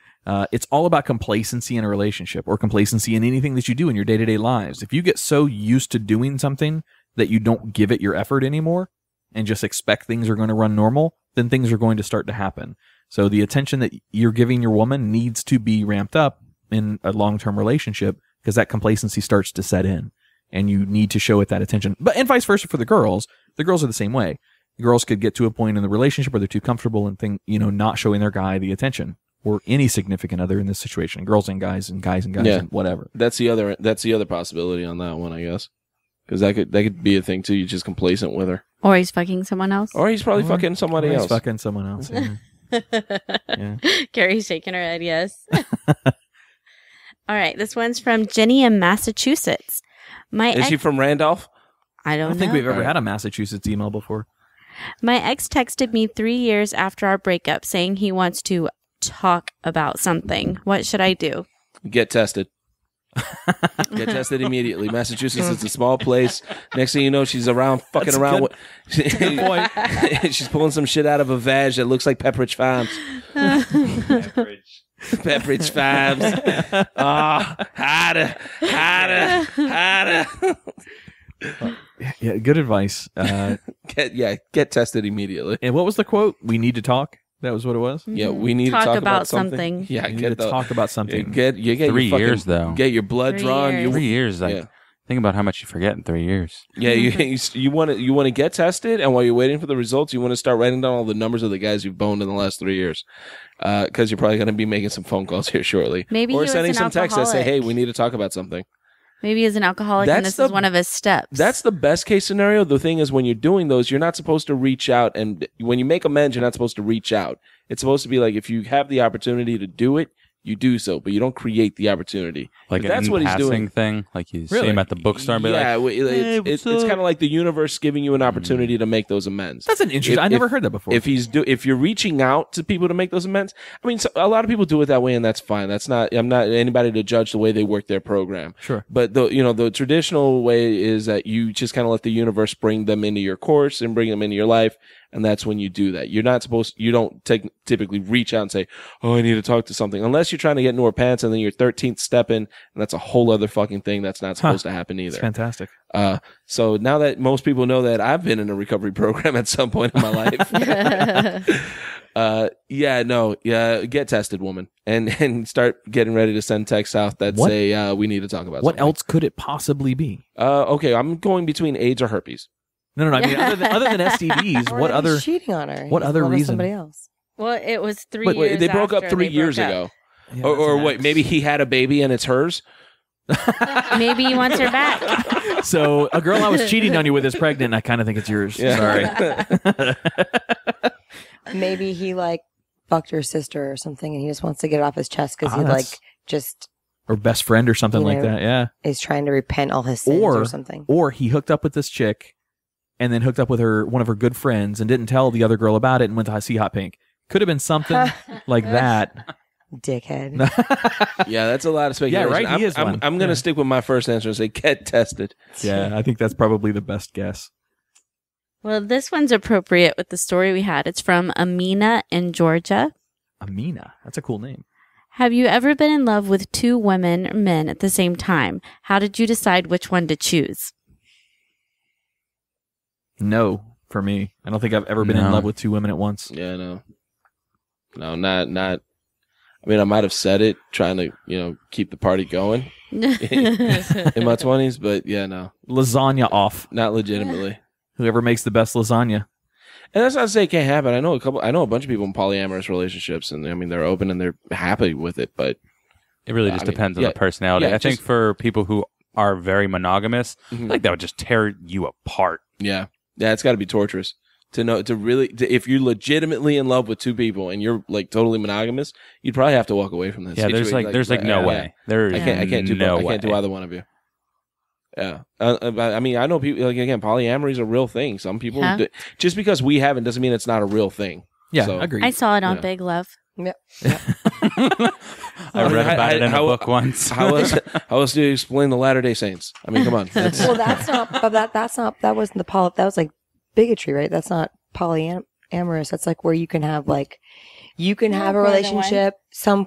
It's all about complacency in a relationship or complacency in anything that you do in your day-to-day lives. If you get so used to doing something that you don't give it your effort anymore and just expect things are going to run normal, then things are going to start to happen. So the attention that you're giving your woman needs to be ramped up in a long-term relationship because that complacency starts to set in. And you need to show it that attention. And vice versa for the girls. The girls are the same way. The girls could get to a point in the relationship where they're too comfortable and not showing their guy the attention or any significant other in this situation. Girls and guys and guys and guys and whatever. That's the other possibility on that one, I guess. Because that could be a thing too. You're just complacent with her. Or he's fucking someone else. Or he's probably fucking somebody else. He's fucking someone else. Yeah. Carrie's shaking her head, yes. All right, this one's from Jenny in Massachusetts. Is she from Randolph? I don't know. think we've ever had a Massachusetts email before. My ex texted me 3 years after our breakup saying he wants to talk about something. What should I do? Get tested. Get tested immediately. Massachusetts is a small place. Next thing you know, she's fucking around. She's pulling some shit out of a vag that looks like Pepperidge Farms. Pepperidge Farms. Harder. Yeah, good advice. Get tested immediately. And what was the quote? We need to talk. That was what it was. Yeah, we need to talk about something. Yeah, we need to talk about something. Get 3 years though. Get your blood 3 drawn. years. 3 years. Like, think about how much you forget in 3 years. Yeah, you want to get tested, and while you're waiting for the results, you want to start writing down all the numbers of the guys you've boned in the last 3 years, because you're probably going to be making some phone calls here shortly, Maybe or he was sending an some texts that say, alcoholic. "Hey, we need to talk about something." Maybe he's an alcoholic and this is one of his steps. That's the best case scenario. The thing is, when you're doing those, you're not supposed to reach out, and when you make amends, you're not supposed to reach out. It's supposed to be like, if you have the opportunity to do it, you do so, but you don't create the opportunity. Like But that's what he's doing. thing. Like you see Really? him at the bookstore and be Yeah, like, "Hey, it's what's kind up?" of like the universe giving you an opportunity to make those amends. That's an interesting. I never heard that before. If you're reaching out to people to make those amends, I mean, a lot of people do it that way, and that's fine. I'm not anybody to judge the way they work their program. Sure. But the traditional way is that you just kind of let the universe bring them into your course and bring them into your life. And that's when you do that. You don't typically reach out and say, "Oh, I need to talk to something," unless you're trying to get into her pants and then you're 13th stepping, and that's a whole other fucking thing that's not supposed to happen either. It's fantastic. So now that most people know that I've been in a recovery program at some point in my life, get tested, woman, and start getting ready to send texts out that say, "We need to talk about What something." else could it possibly be? Okay, I'm going between AIDS or herpes. No. I mean, other than STDs, Or what he's other? cheating on her? what He's other in love with reason? Somebody else. Well, it was 3 Wait, years they broke up after 3 they years broke ago. up. Yeah, Or that's wait, an maybe he had a baby and it's hers? Maybe he wants her back. So a girl I was cheating on you with is pregnant. I kind of think it's yours. Sorry. Maybe he fucked your sister or something, and he just wants to get it off his chest because he that's- just Or best friend or something like that. Yeah. is trying to repent all his sins or something. Or he hooked up with this chick and then hooked up with one of her good friends and didn't tell the other girl about it and went to see Hot Pink. Could have been something like that. Dickhead. Yeah, that's a lot of speculation. Yeah, right, he is one. I'm going to stick with my first answer and say get tested. Yeah, I think that's probably the best guess. Well, this one's appropriate with the story we had. It's from Amina in Georgia. Amina. That's a cool name. Have you ever been in love with 2 women or men at the same time? How did you decide which one to choose? No, for me. I don't think I've ever been in No. love with 2 women at once. Yeah, no, not. I mean, I might have said it trying to, keep the party going in my 20s, but yeah, no, Lasagna off. not legitimately. Whoever makes the best lasagna. And that's not to say it can't happen. I know a bunch of people in polyamorous relationships, and I mean they're open and they're happy with it. But It really just depends on the personality. yeah, I think for people who are very monogamous, I think that would just tear you apart. Yeah, it's got to be torturous to know if you're legitimately in love with two people and you're like totally monogamous, you'd probably have to walk away from this. Yeah, there's no way. I can't do either one of you. Yeah, I mean, I know people like again, polyamory is a real thing. Some people just because we haven't doesn't mean it's not a real thing. Yeah, so, agreed. I saw it on Big Love. Yep. I read about it in a book once. How else do you explain the Latter-day Saints? I mean, come on. Well, that's not. But that wasn't the that was like bigotry, right? That's not polyamorous. That's like where you can have a relationship.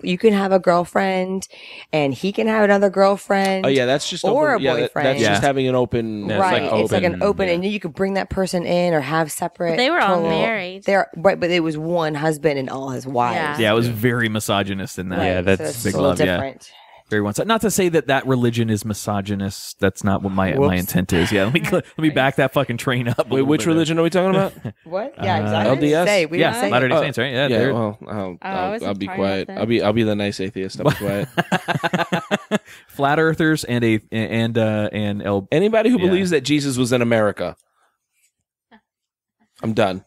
You can have a girlfriend, and he can have another girlfriend. Oh yeah, that's just or open, a boyfriend. That's just having an open. Right, it's like an open, and you could bring that person in or have separate. They were all married. They're right, but it was one husband and all his wives. Yeah, it was very misogynist in that. Right, Yeah, that's so Big it's a Love. little different. Yeah. Very one side. Not to say that religion is misogynist. That's not what my intent is. Yeah, let me back that fucking train up. Wait, which religion are we talking about? What? Yeah, exactly. LDS? We didn't say Latter-day Saints, right? Yeah, Yeah. Well, I'll be quiet. I'll be the nice atheist. I'll be quiet. flat earthers and Anybody who believes that Jesus was in America, I'm done.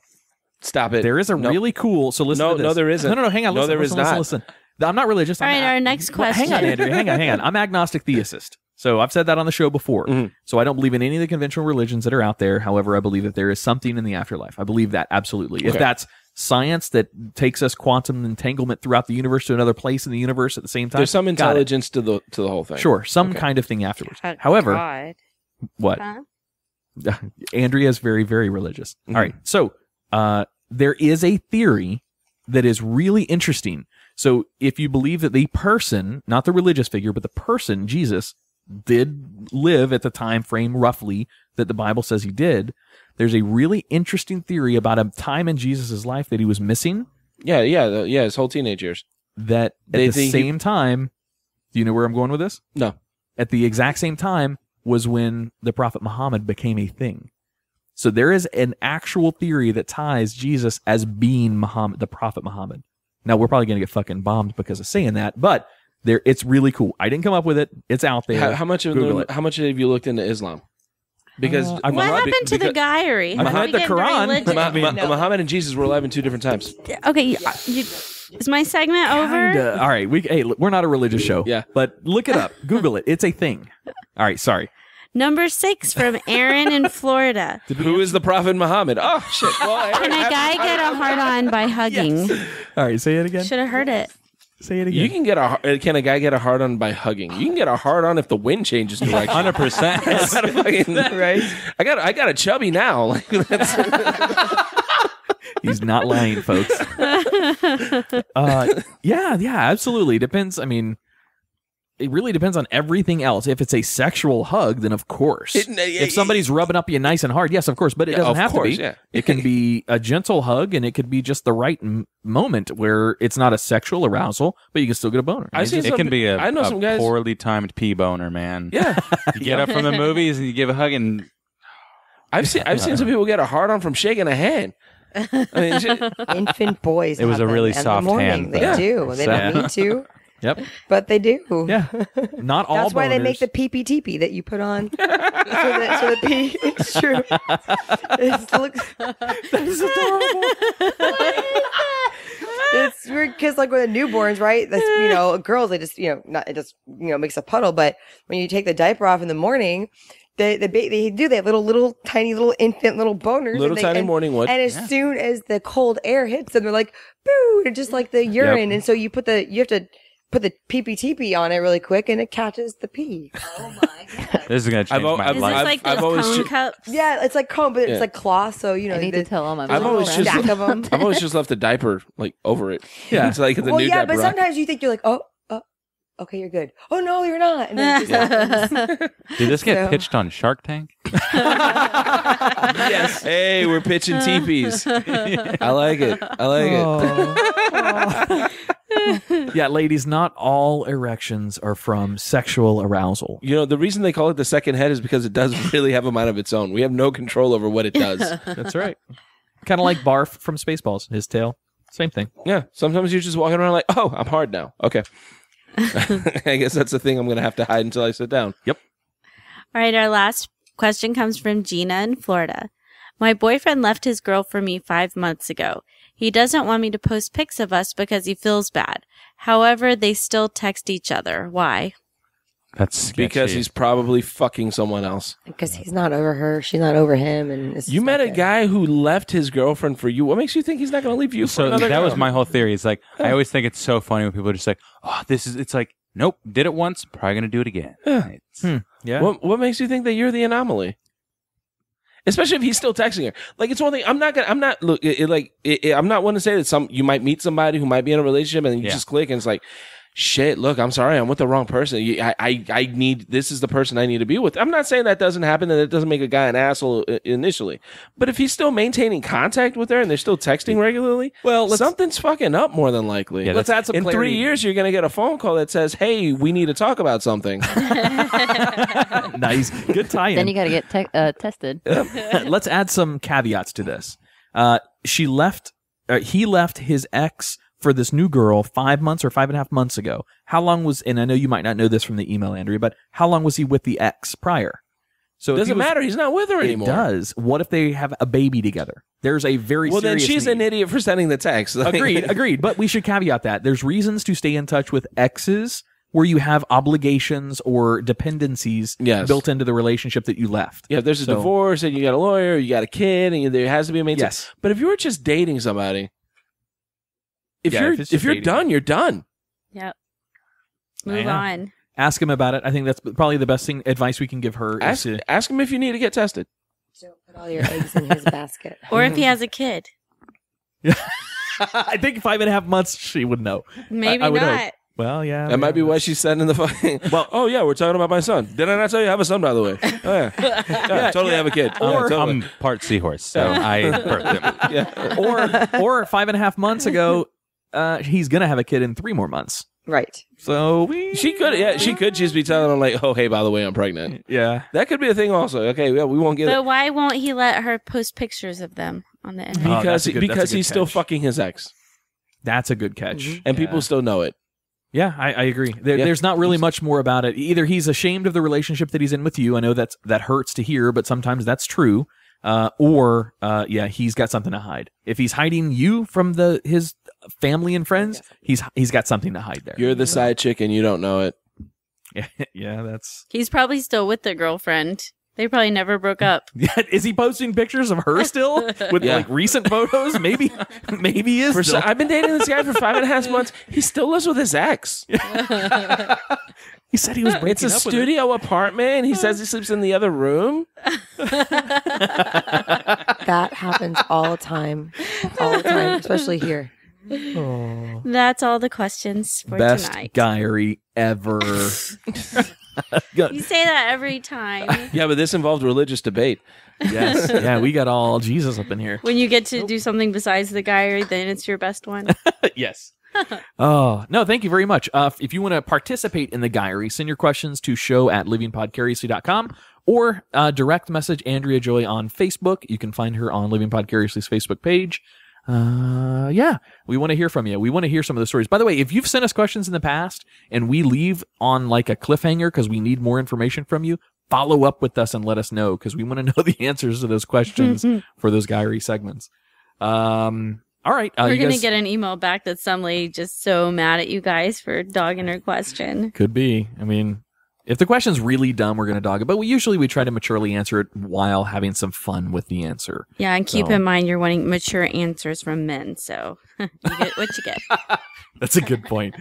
Stop it. There is a really cool. So listen. to this. No, there isn't. No. Hang on. No, there is not. Listen. I'm not religious. All right, our next question. Hang on, Andrew. Hang on. I'm agnostic theist. So I've said that on the show before. Mm-hmm. So I don't believe in any of the conventional religions that are out there. However, I believe that there is something in the afterlife. I believe that absolutely. If that's science that takes us quantum entanglement throughout the universe to another place in the universe at the same time, there's some intelligence to the whole thing. Sure, some kind of thing afterwards. However, God. what? Huh? Andrea is very, very religious. All right. So there is a theory that is really interesting. So if you believe that the person, not the religious figure, but the person, Jesus, did live at the time frame roughly that the Bible says he did, there's a really interesting theory about a time in Jesus' life that he was missing. Yeah, his whole teenage years. That at the same time, do you know where I'm going with this? No. At the exact same time was when the Prophet Muhammad became a thing. So there is an actual theory that ties Jesus as being Muhammad, the Prophet Muhammad. Now, we're probably going to get fucking bombed because of saying that, but it's really cool. I didn't come up with it. It's out there. How much have you looked into Islam? Because what happened to the Guyary? I've read the Quran. Muhammad and Jesus were alive in two different times. Okay, is my segment over? All right, we're not a religious show. Yeah, but look it up. Google it. It's a thing. All right, sorry. Number 6 from Aaron in Florida. Who is the Prophet Muhammad? Oh, shit. Well, Can a guy get a hard-on by hugging? Yes. All right, say it again. Should have heard it. Say it again. Can a guy get a hard-on by hugging? You can get a hard-on if the wind changes direction. 100%. Right? I got a chubby now. He's not lying, folks. Yeah, absolutely. Depends. I mean, it really depends on everything else. If it's a sexual hug, then of course. If somebody's rubbing up you nice and hard, yes, of course. But it doesn't have to be. Yeah. It can be a gentle hug, and it could be just the right moment where it's not a sexual arousal, but you can still get a boner. It can be I know some guys poorly timed pee boner, man. Yeah, you get up from the movies and you give a hug, and I've seen some people get a hard on from shaking a hand. I mean, infant boys. It was a really soft hand. They do. They don't need to. Yep. But they do. Yeah. Not all. That's why they boners. make the pee-pee-teepee that you put on. so the pee. It's true. That is adorable. It's weird because, like, with the newborns, right? That's, girls, they just, makes a puddle. But when you take the diaper off in the morning, they have little tiny little infant little boners, morning wood. And as soon as the cold air hits them, they're like, boo, and just like the urine. And so you have to put the pee-pee-teepee on it really quick, and it catches the pee. Oh my god! This is gonna change my life. Is this like those cone cups? Yeah, it's like cone, but it's like cloth. So I need to tell all my. I've always just left the didiaper like over it. Yeah, it's like the new diaper. But sometimes you think you're like, okay, you're good. Oh no, you're not. And then it just happens. Did this get pitched on Shark Tank? Yes. Hey, we're pitching teepees. I like it. Yeah, ladies, not all erections are from sexual arousal. The reason they call it the second head is because it does really have a mind of its own. We have no control over what it does. That's right. Kind of like Barf from Spaceballs. His tail, same thing. Yeah. Sometimes you're just walking around like, oh, I'm hard now. Okay. I guess that's the thing I'm going to have to hide until I sit down. Yep. All right, our last question comes from Gina in Florida. My boyfriend left his girl for me 5 months ago. He doesn't want me to post pics of us because he feels bad. However, they still text each other. Why? That's sketchy. Because he's probably fucking someone else. Because he's not over her, she's not over him, and it's You just met not a good. guy who left his girlfriend for you. What makes you think he's not going to leave you for So another that was girl? my whole theory. It's like I always think it's so funny when people are just like, "Oh, it's like, nope, did it once, probably gonna do it again." Yeah. It's- Yeah. What makes you think that you're the anomaly? Especially if he's still texting her. Like, it's one thing. I'm not one to say that you might meet somebody who might be in a relationship and you just click and it's like, shit, look, I'm sorry, I'm with the wrong person. I need, this is the person I need to be with. I'm not saying that doesn't happen and it doesn't make a guy an asshole initially. But if he's still maintaining contact with her and they're still texting regularly, Well, something's fucking up more than likely. Yeah, Let's add some in clarity. 3 years, you're going to get a phone call that says, hey, we need to talk about something. Nice. Good tie-in. Then you got to get tested. Let's add some caveats to this. He left his ex for this new girl 5 months or 5.5 months ago. How long was, and I know you might not know this from the email, Andrea, but how long was he with the ex prior? So if Doesn't he was- matter. He's not with her It anymore. does. What if they have a baby together? There's a very Well, then serious she's need. an idiot for sending the text. Agreed. But we should caveat that. There's reasons to stay in touch with exes where you have obligations or dependencies Yes. built into the relationship that you left. Yeah, if there's a So- divorce and you got a lawyer, you got a kid, and there has to be a maintenance. Yes. But if you were just dating somebody, if Yeah, if it's just you're dating. done, you're done. Yep. Move Yeah. on. Ask him about it. I think that's probably the best advice we can give her. Ask Is to, ask him if you need to get tested. Don't put all your eggs in his basket. Or if he has a kid. I think 5.5 months she would know. Maybe I would hope. not. Well, yeah. That might be why she's sending the fucking. Well, oh yeah, we're talking about my son. Did I not tell you I have a son, by the way? Oh, yeah, yeah, totally have a kid. Or- totally. I'm part seahorse, so I birthed him. Yeah. or 5.5 months ago, he's gonna have a kid in 3 more months. Right. So She could just be telling him like, oh hey, by the way, I'm pregnant. yeah. That could be a thing also. Okay, yeah, we won't get But it why won't he let her post pictures of them on the internet? Oh, because that's a good because he's still catch. fucking his ex, That's a good catch. and people still know it. Yeah, I agree. Yeah. There's not really much more about it. Either he's ashamed of the relationship that he's in with you. I know that hurts to hear, but sometimes that's true. Or he's got something to hide. If he's hiding you from his family and friends, he's got something to hide there. You're the side chick, and you don't know it. Yeah, that's. He's probably still with the girlfriend. They probably never broke up. Is he posting pictures of her still with Yeah. like recent photos? Maybe he is. Still. I've been dating this guy for 5.5 months. He still lives with his ex. He said he was breaking It's a up with her. studio apartment. He says he sleeps in the other room. That happens all the time. All the time, especially here. That's all the questions for Best tonight. diary ever. You say that every time. Yeah, but this involved religious debate. Yes. Yeah, we got all Jesus up in here. When you get to do something besides the diary, then it's your best one. Yes. Oh, no, thank you very much. If you want to participate in the diary, send your questions to show@livingpodcariously.com or direct message Andrea Joy on Facebook. You can find her on Living Podcariously's Facebook page. Yeah, we want to hear from you. We want to hear some of the stories. By the way, if you've sent us questions in the past and we leave on like a cliffhanger because we need more information from you, follow up with us and let us know because we want to know the answers to those questions for those diary segments. All right. We're you going to guys- get an email back that some lady just so mad at you guys for dogging her question. Could be. I mean, if the question's really dumb, we're going to dog it. But we try to maturely answer it while having some fun with the answer. Yeah, and keep So- in mind you're wanting mature answers from men, so you get what you get. That's a good point.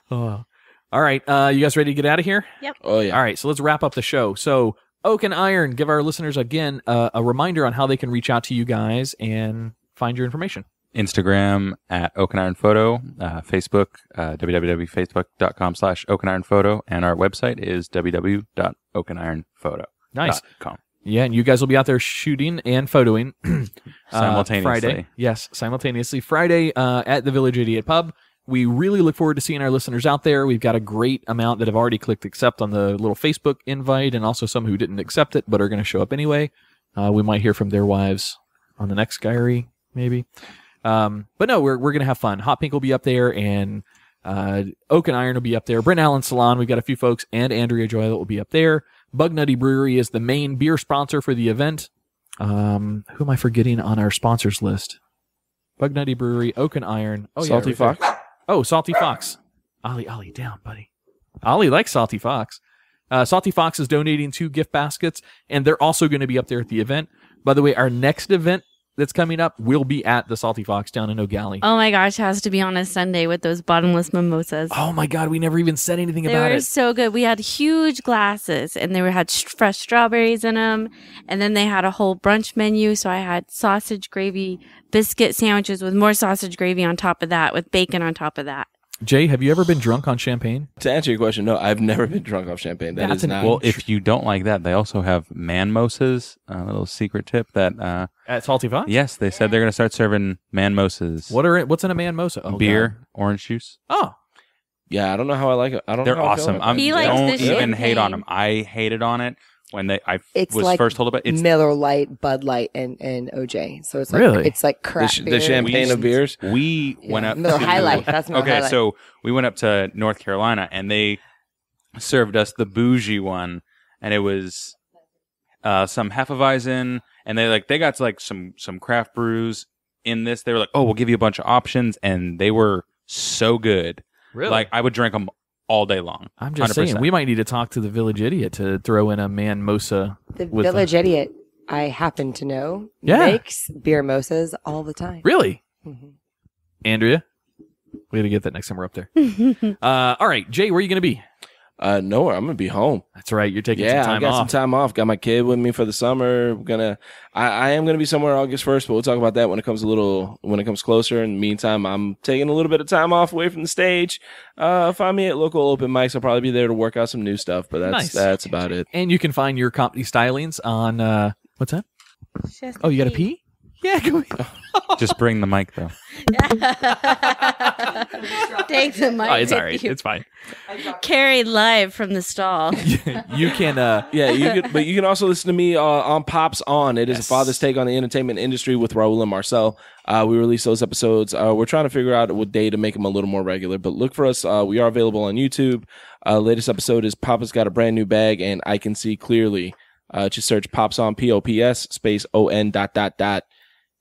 Oh. All right. You guys ready to get out of here? Oh, yeah. All right. So let's wrap up the show. So Oak and Iron, give our listeners again a reminder on how they can reach out to you guys and find your information. Instagram at Oak and Iron Photo, Facebook, www.facebook.com/Oak and Iron Photo, and our website is www.oakandironphoto.com. Nice. Yeah, and you guys will be out there shooting and photoing Simultaneously. Friday. Yes, simultaneously. Friday at the Village Idiot Pub. We really look forward to seeing our listeners out there. We've got a great amount that have already clicked accept on the little Facebook invite, and also some who didn't accept it but are going to show up anyway. We might hear from their wives on the next diary, maybe. But no, we're going to have fun. Hot Pink will be up there, and Oak and Iron will be up there. Brent Allen Salon, we've got a few folks, and Andrea Joy that will be up there. Bug Nutty Brewery is the main beer sponsor for the event. Who am I forgetting on our sponsors list? Bug Nutty Brewery, Oak and Iron. Oh, Salty Fox. Oh, Salty Fox. Ollie, down, buddy. Ollie likes Salty Fox. Salty Fox is donating 2 gift baskets, and they're also going to be up there at the event. By the way, our next event that's coming up will be at the Salty Fox down in O'Galley. Oh my gosh, it has to be on a Sunday with those bottomless mimosas. Oh my God, we never even said anything They about were it. so good. We had huge glasses, and they had fresh strawberries in them. And then they had a whole brunch menu. So I had sausage gravy biscuit sandwiches with more sausage gravy on top of that, with bacon on top of that. Jay, have you ever been drunk on champagne? To answer your question, no, I've never been drunk off champagne. That That's is not. Well, if you don't like that, they also have manmosas. A little secret tip that At Salty Fox? yes, they said they're going to start serving manmosas. What's in a man mosa? Oh, Beer, orange juice. God. Oh, yeah, I don't know how I like it. I don't. They're know how I feel awesome. about it. He likes Don't the even hate on champagne. them. I hated on it when I It's was like first told about it. It's Miller Lite, Bud Light, and OJ. So it's like Really? it's like crap the beer. champagne of beers. we went up Miller to High Life. That's Miller okay, High Life. so we went up to North Carolina and they served us the bougie one, and it was some Hefeweizen, and they got like some craft brews in this. They were like, oh, we'll give you a bunch of options, and they were so good. really? Like I would drink them all day long. I'm just 100%. saying, we might need to talk to the Village Idiot to throw in a man mosa. The with Village Idiot, I happen to know, Yeah. makes beer mimosas all the time. Really? Mhm. Andrea? We got to get that next time we're up there. All right, Jay, where are you going to be? Nowhere. I'm gonna be home. That's right. You're taking Yeah, some I time got off. some time off. Got my kid with me for the summer. I am gonna be somewhere August 1st, but we'll talk about that when it comes closer. In the meantime, I'm taking a little bit of time off away from the stage. Find me at local open mics. I'll probably be there to work out some new stuff, but Nice. that's about it. And you can find your comedy stylings on, what's that? Oh, you got to pee? Yeah, go ahead. Just bring the mic though. Take the mic. Oh, it's all with right. you. It's fine. Carried live from the stall. You can, Yeah, but you can also listen to me on Pops On. It is Yes. a father's take on the entertainment industry with Raul and Marcel. We release those episodes. We're trying to figure out what day to make them a little more regular, but look for us. We are available on YouTube. Latest episode is Papa's Got a Brand New Bag, and I Can See Clearly. Just search Pops On, POPS, space ON ...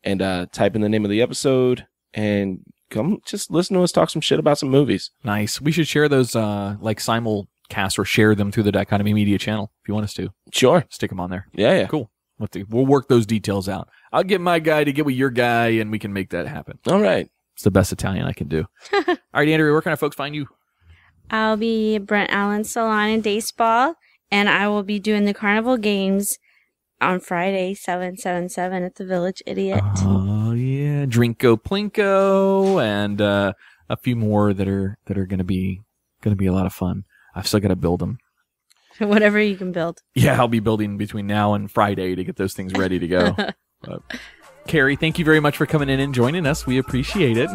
and type in the name of the episode, and come just listen to us talk some shit about some movies. nice. We should share those, like simulcasts or share them through the Dichotomy Media channel if you want us to. Sure. Stick them on there. Yeah. Cool. We'll work those details out. I'll get my guy to get with your guy, and we can make that happen. All right. It's the best Italian I can do. All right, Andrea, where can our folks find you? I'll be at Brent Allen Salon in Day Spa, and I will be doing the Carnival Games on Friday, 7/7/7 at the Village Idiot. Oh yeah, Drinko Plinko, and a few more that are going to be a lot of fun. I've still got to build them. Whatever you can build. Yeah, I'll be building between now and Friday to get those things ready to go. Carrie, thank you very much for coming in and joining us. We appreciate it.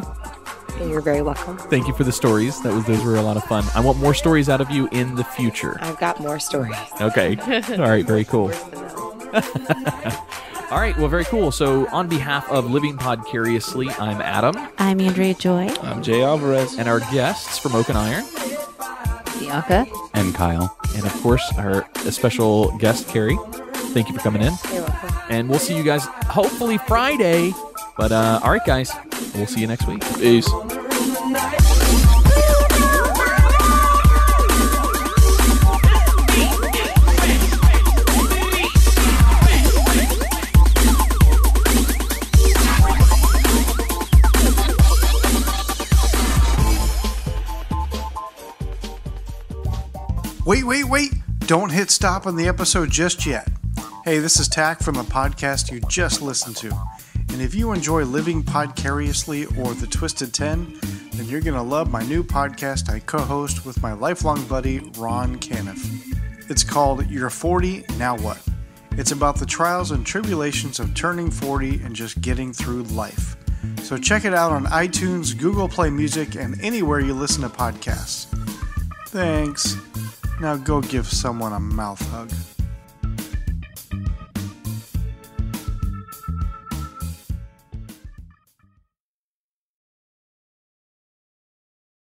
You're very welcome. Thank you for the stories. Those were a lot of fun. I want more stories out of you in the future. I've got more stories. Okay. All right. Very cool. All right. Well, very cool. So on behalf of Living Podcariously, I'm Adam. I'm Andrea Joy. I'm Jay Alvarez. And our guests from Oak and Iron. Bianca. And Kyle. And of course, our special guest, Carrie. Thank you for coming in. You're welcome. And we'll see you guys hopefully Friday. But all right, guys. We'll see you next week. Peace. Wait. Don't hit stop on the episode just yet. Hey, this is Tack from the podcast you just listened to. And if you enjoy Living Podcariously or The Twisted 10, then you're going to love my new podcast I co-host with my lifelong buddy, Ron Caniff. It's called You're 40, Now What? It's about the trials and tribulations of turning 40 and just getting through life. So check it out on iTunes, Google Play Music, and anywhere you listen to podcasts. Thanks. Now go give someone a mouth hug.